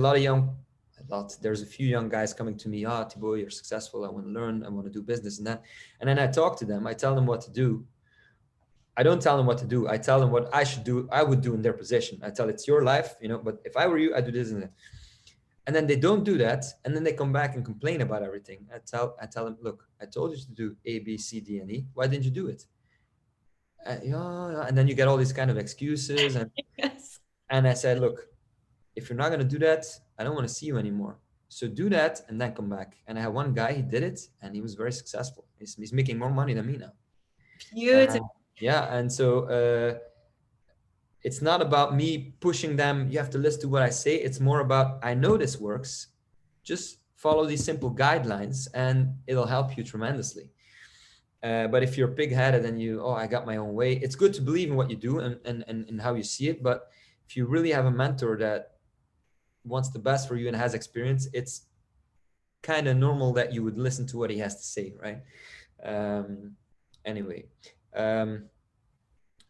there's a few young guys coming to me, Thibault, you're successful, I want to learn, I want to do business and that. And then I talk to them, I tell them what to do. I don't tell them what to do, I tell them what I would do in their position. I tell it's your life, but if I were you, I do this and that. And then they don't do that, and then they come back and complain about everything. I tell them, look, I told you to do A, B, C, D, and E. Why didn't you do it? Yeah, and then you get all these kind of excuses, and Yes. and I said, look, if you're not gonna do that, I don't want to see you anymore. So do that and then come back. And I had one guy, he did it, and he was very successful. He's making more money than me now. Beautiful. And yeah, and so It's not about me pushing them, you have to listen to what I say. It's more about, I know this works, just follow these simple guidelines and it'll help you tremendously. But if you're pig-headed and you, oh, I got my own way, it's good to believe in what you do and how you see it. But if you really have a mentor that wants the best for you and has experience, it's kind of normal that you would listen to what he has to say, right? Um, anyway, um,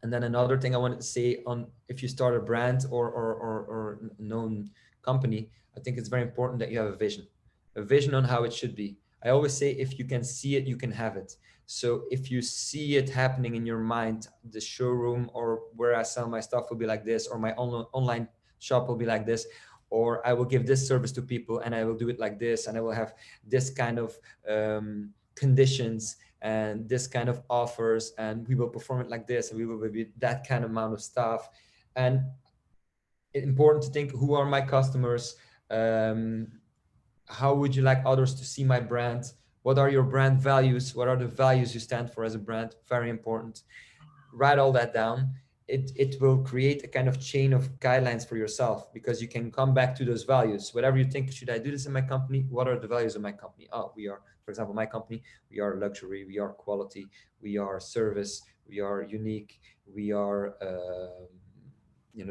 and then another thing I wanted to say on, if you start a brand or known company, I think it's very important that you have a vision on how it should be. I always say, if you can see it, you can have it. So if you see it happening in your mind, the showroom or where I sell my stuff will be like this, or my online shop will be like this, or I will give this service to people and I will do it like this, and I will have this kind of conditions and this kind of offers, and we will perform it like this, and we will be that kind of amount of stuff. And it's important to think, who are my customers? How would you like others to see my brand? What are your brand values? What are the values you stand for as a brand? Very important. Write all that down. It will create a kind of chain of guidelines for yourself, because you can come back to those values. Whatever you think, should I do this in my company? What are the values of my company? Oh, we are, for example, my company, we are luxury, we are quality, we are service, we are unique, we are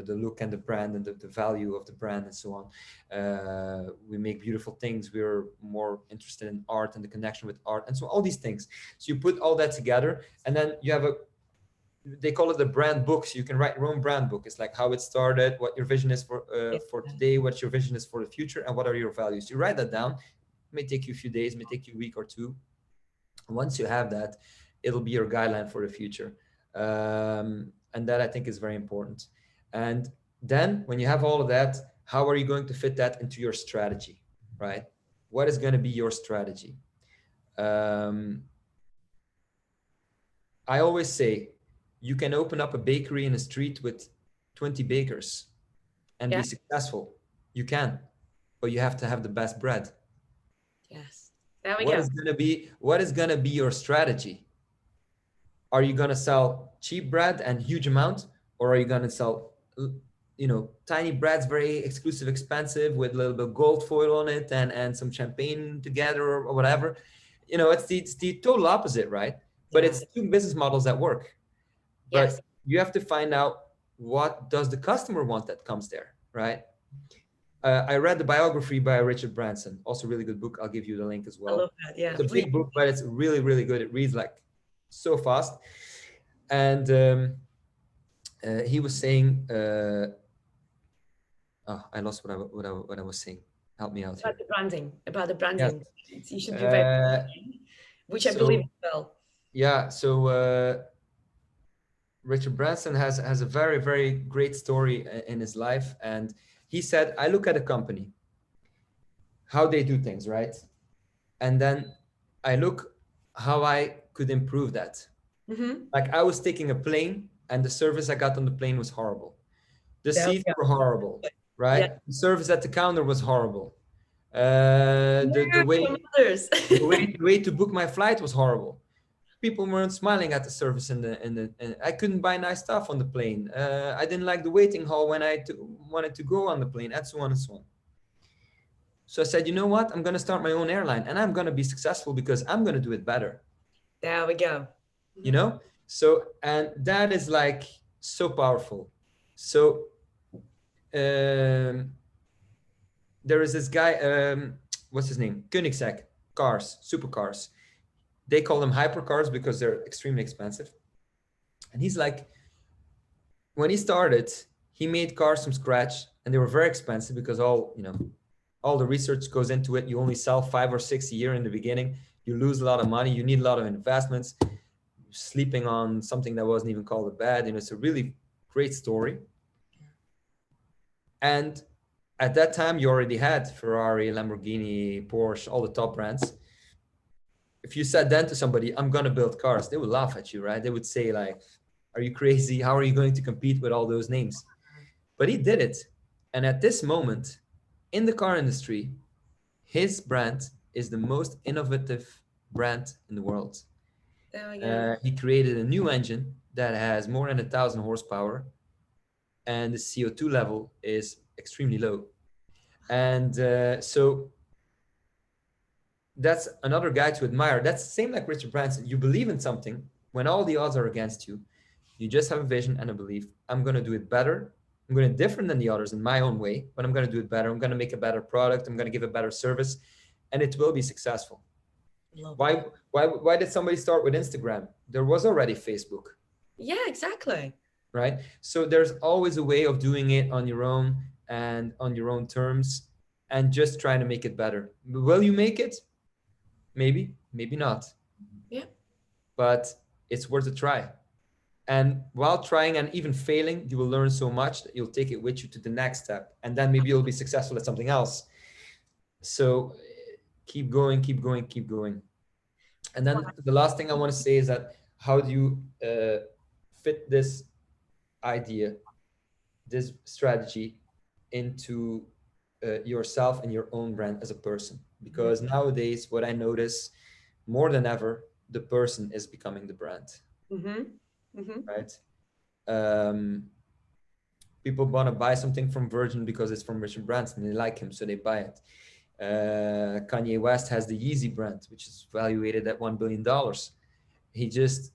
the look and the brand and the value of the brand and so on. We make beautiful things. We're more interested in art and the connection with art, and so all these things. So you put all that together, and then you have they call it the brand book. So you can write your own brand book. It's like how it started, what your vision is for today, what your vision is for the future, and what are your values. You write that down. It may take you a few days, may take you a week or two. Once you have that, it'll be your guideline for the future. And that, I think, is very important. And then when you have all of that, how are you going to fit that into your strategy, right? What is going to be your strategy? I always say, you can open up a bakery in a street with 20 bakers and be successful. You can, but you have to have the best bread. Yes. There we What go. is going to be your strategy? Are you going to sell cheap bread and huge amount, or are you going to sell tiny breads, very exclusive, expensive, with a little bit of gold foil on it and some champagne together, or whatever? It's the total opposite, right? But it's two business models that work. But you have to find out, what does the customer want that comes there, right? I read the biography by Richard Branson, also a really good book. I'll give you the link as well. I love that. Yeah, it's a please. big book, but it's really, really good. It reads like so fast. And he was saying, I lost what I was saying. Help me out here. About the branding. Yes. You should be which I believe as well. Yeah. So Richard Branson has a very, very great story in his life. And he said, I look at a company, how they do things, right? And then I look how I could improve that. Mm-hmm. Like, I was taking a plane and the service I got on the plane was horrible. The seats were horrible, right? Yeah. The service at the counter was horrible. The way to book my flight was horrible. People weren't smiling at the service, and I couldn't buy nice stuff on the plane. I didn't like the waiting hall when I wanted to go on the plane, and so on and so on. So I said, you know what? I'm going to start my own airline, and I'm going to be successful because I'm going to do it better. There we go. So, and that is like so powerful. So there is this guy, what's his name? Koenigsegg, cars, supercars. They call them hypercars because they're extremely expensive. And he's like, when he started, he made cars from scratch, and they were very expensive because all the research goes into it. You only sell 5 or 6 a year in the beginning. You lose a lot of money. You need a lot of investments. You're sleeping on something that wasn't even called a bed. It's a really great story. And at that time, you already had Ferrari, Lamborghini, Porsche, all the top brands. If you said then to somebody, I'm going to build cars, they would laugh at you, right? They would say, like, are you crazy? How are you going to compete with all those names? But he did it. And at this moment, in the car industry, his brand is the most innovative brand in the world. He created a new engine that has more than 1,000 horsepower. and the CO2 level is extremely low. And so that's another guy to admire. That's the same like Richard Branson. You believe in something when all the odds are against you. You just have a vision and a belief. I'm going to do it better. I'm going to different than the others in my own way, but I'm going to do it better. I'm going to make a better product. I'm going to give a better service, and it will be successful. Love Why? that. Why did somebody start with Instagram? There was already Facebook, Yeah, exactly. right? So there's always a way of doing it on your own and on your own terms, and just trying to make it better. Will you make it? Maybe, maybe not, Yeah. but it's worth a try. And while trying and even failing, you will learn so much that you'll take it with you to the next step. And then maybe you'll be successful at something else. So keep going, keep going, keep going. And then the last thing I want to say is that how do you fit this idea, this strategy into yourself and your own brand as a person? Because nowadays, what I notice more than ever, the person is becoming the brand, Mm-hmm. Mm-hmm. right? Um, People want to buy something from Virgin because it's from Richard Branson. They like him, so they buy it. Kanye West has the Yeezy brand, which is valuated at $1 billion. He just,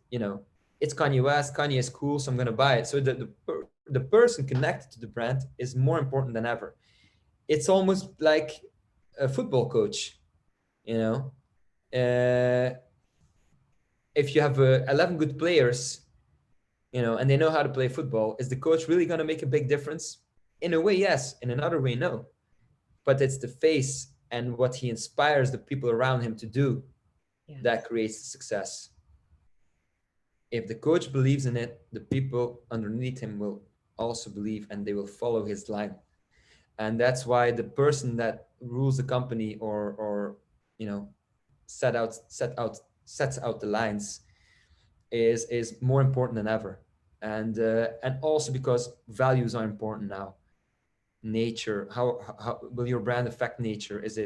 it's Kanye West. Kanye is cool, so I'm going to buy it. So the person connected to the brand is more important than ever. It's almost like a football coach, you know. Uh, if you have 11 good players, and they know how to play football, is the coach really going to make a big difference? In a way, yes. In another way, no. But it's the face and what he inspires the people around him to do that creates the success. If the coach believes in it, the people underneath him will also believe, and they will follow his line. And that's why the person that rules the company, or sets out the lines, is more important than ever. And also because values are important now. Nature, how will your brand affect nature? Is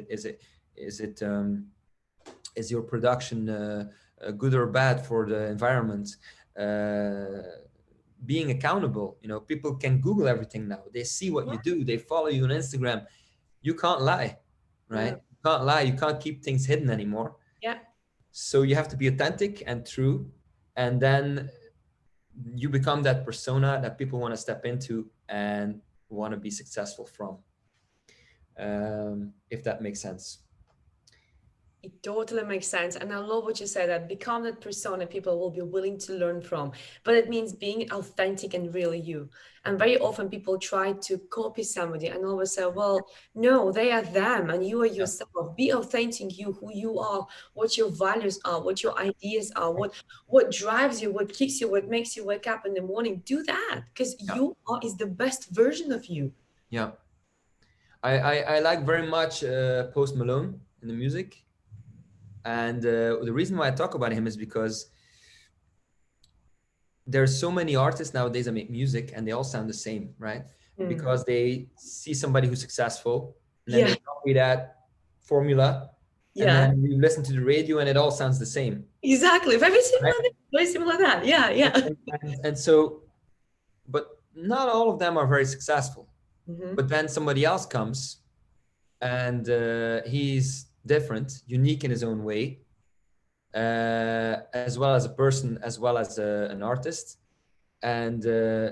your production good or bad for the environment? Being accountable, people can Google everything now. They see what you do, they follow you on Instagram. You can't lie, right? No. You can't lie, you can't keep things hidden anymore. Yeah. So you have to be authentic and true, and then you become that persona that people want to step into and want to be successful from. If that makes sense. It totally makes sense. And I love what you said, that become that persona people will be willing to learn from. But it means being authentic and really you. And very often people try to copy somebody and always say, well, no, they are them and you are Yeah. yourself. Be authentic, you, who you are, what your values are, what your ideas are, what drives you, what kicks you, what makes you wake up in the morning. Do that, because Yeah. you are is the best version of you. Yeah. I like very much Post Malone in the music. And the reason why I talk about him is because there's so many artists nowadays that make music and they all sound the same, right? Mm. Because they see somebody who's successful, and then Yeah. they copy that formula, and Yeah. then you listen to the radio and it all sounds the same, Exactly. Very right? similar. Very similar that. Yeah. Yeah. And so, but not all of them are very successful. Hmm. But then somebody else comes, and he's different, unique in his own way, as well as a person, as well as an artist, and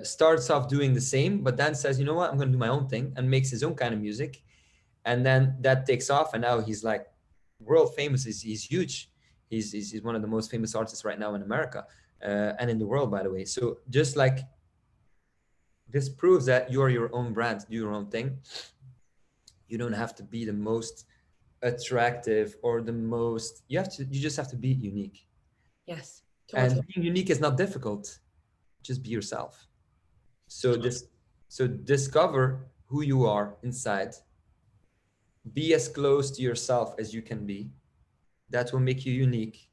starts off doing the same, but then says, you know what, I'm going to do my own thing, and makes his own kind of music. And then that takes off, and now he's like world famous. He's huge. He's one of the most famous artists right now in America, and in the world, by the way. So just like this proves that you are your own brand, do your own thing. You don't have to be the most attractive or the most, you just have to be unique. Yes. And Totally. being unique is not difficult. Just be yourself. So discover who you are inside. Be as close to yourself as you can be. That will make you unique.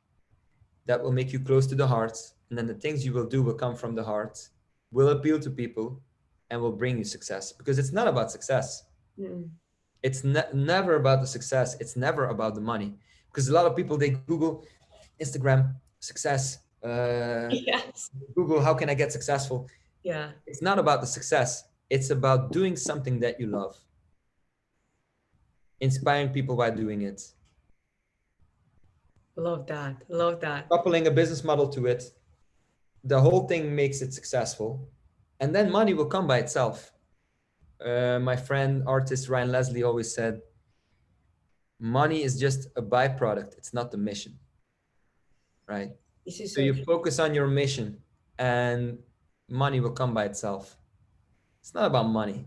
That will make you close to the heart. And then the things you will do will come from the heart, will appeal to people, and will bring you success. Because it's not about success. Mm. It's never about the success. It's never about the money. Because a lot of people, they Google Instagram success, Yes. Google how can I get successful. Yeah. It's not about the success. It's about doing something that you love, inspiring people by doing it, Love that. Love that. coupling a business model to it. The whole thing makes it successful, and then money will come by itself. My friend, artist Ryan Leslie always said, money is just a byproduct. It's not the mission, right? This is So so you true. focus on your mission and money will come by itself. It's not about money.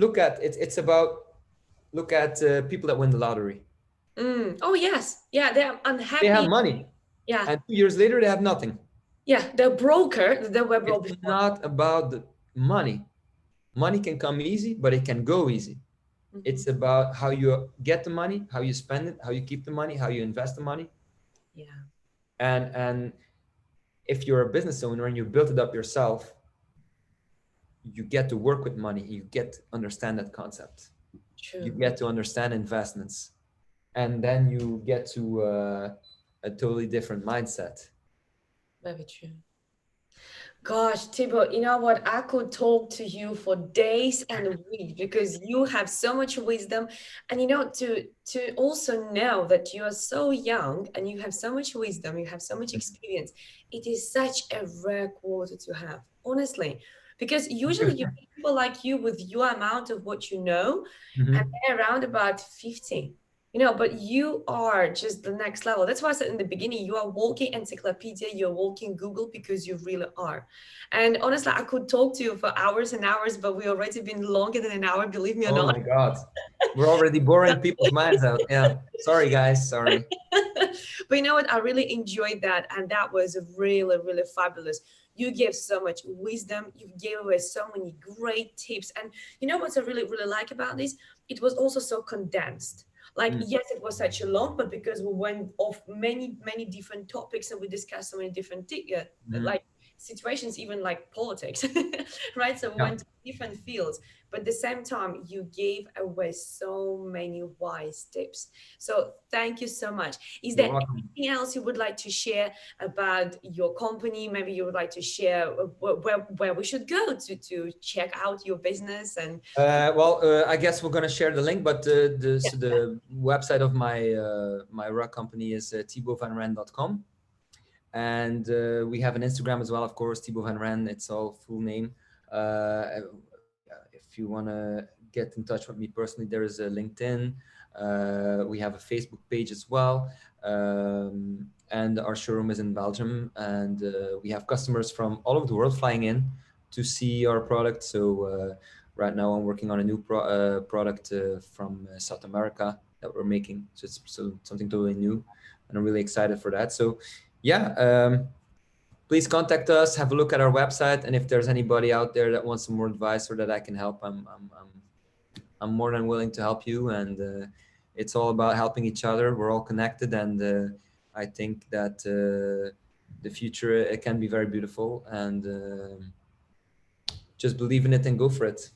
Look at it. It's about, look at people that win the lottery. Oh, yes. Yeah, they're They have unhappy. money, Yeah. and 2 years later they have nothing. Yeah, the broker, the web broker It's before. not about the money. Money can come easy, but it can go easy. Mhm. It's about how you get the money, how you spend it, how you keep the money, how you invest the money. Yeah, And if you're a business owner and you built it up yourself, you get to work with money. You get to understand that concept. You true. get to understand investments, and then you get to a totally different mindset. Very true. Gosh, Thibault, you know what? I could talk to you for days and weeks because you have so much wisdom. And to also know that you are so young and you have so much wisdom, you have so much experience. It is such a rare quality to have, honestly. Because usually you meet people like you with your amount of what you know, and Mhm. they're around about 50. But you are just the next level. That's why I said in the beginning, you are walking encyclopedia, you're walking Google because you really are. And honestly, I could talk to you for hours and hours, but we already been longer than an hour, believe me or Oh not. my God. We're already boring people's minds out. Yeah. Sorry, guys. Sorry. But you know what? I really enjoyed that. And that was really, really fabulous. You gave so much wisdom. You gave us so many great tips. And you know what I really, really like about this? It was also so condensed. Like, Mm. yes, it was such a long, but because we went off many, many different topics and we discussed so many different Mhm. like situations, even like politics, right? So we Yeah. went to different fields, but at the same time, you gave away so many wise tips. So thank you so much. Is You're there welcome. anything else you would like to share about your company? Maybe you would like to share where we should go to check out your business and I guess we're gonna share the link, but yeah. the website of my rug company is thibaultvanrenne.com, and we have an Instagram as well, of course, Thibault Van Renne. It's all full name. If you wanna get in touch with me personally, there is a LinkedIn. We have a Facebook page as well, and our showroom is in Belgium, and we have customers from all over the world flying in to see our product. So. Right now, I'm working on a new product from South America that we're making. So it's something totally new, and I'm really excited for that. So, yeah, please contact us. Have a look at our website, and if there's anybody out there that wants some more advice or that I can help, I'm more than willing to help you. And it's all about helping each other. We're all connected, and I think that the future it can be very beautiful. And just believe in it and go for it.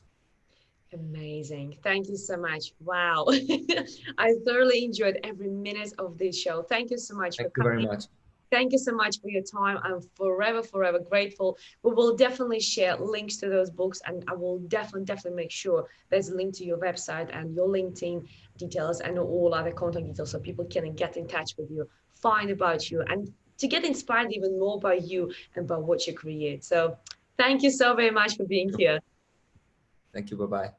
Amazing. Thank you so much. Wow. I thoroughly enjoyed every minute of this show. Thank you so much for Thank you very coming. much. Thank you so much for your time. I'm forever, forever grateful. We will definitely share links to those books, and I will definitely make sure there's a link to your website and your LinkedIn details and all other contact details so people can get in touch with you, find about you, and to get inspired even more by you and by what you create. So thank you so very much for being here. Thank you. Bye bye.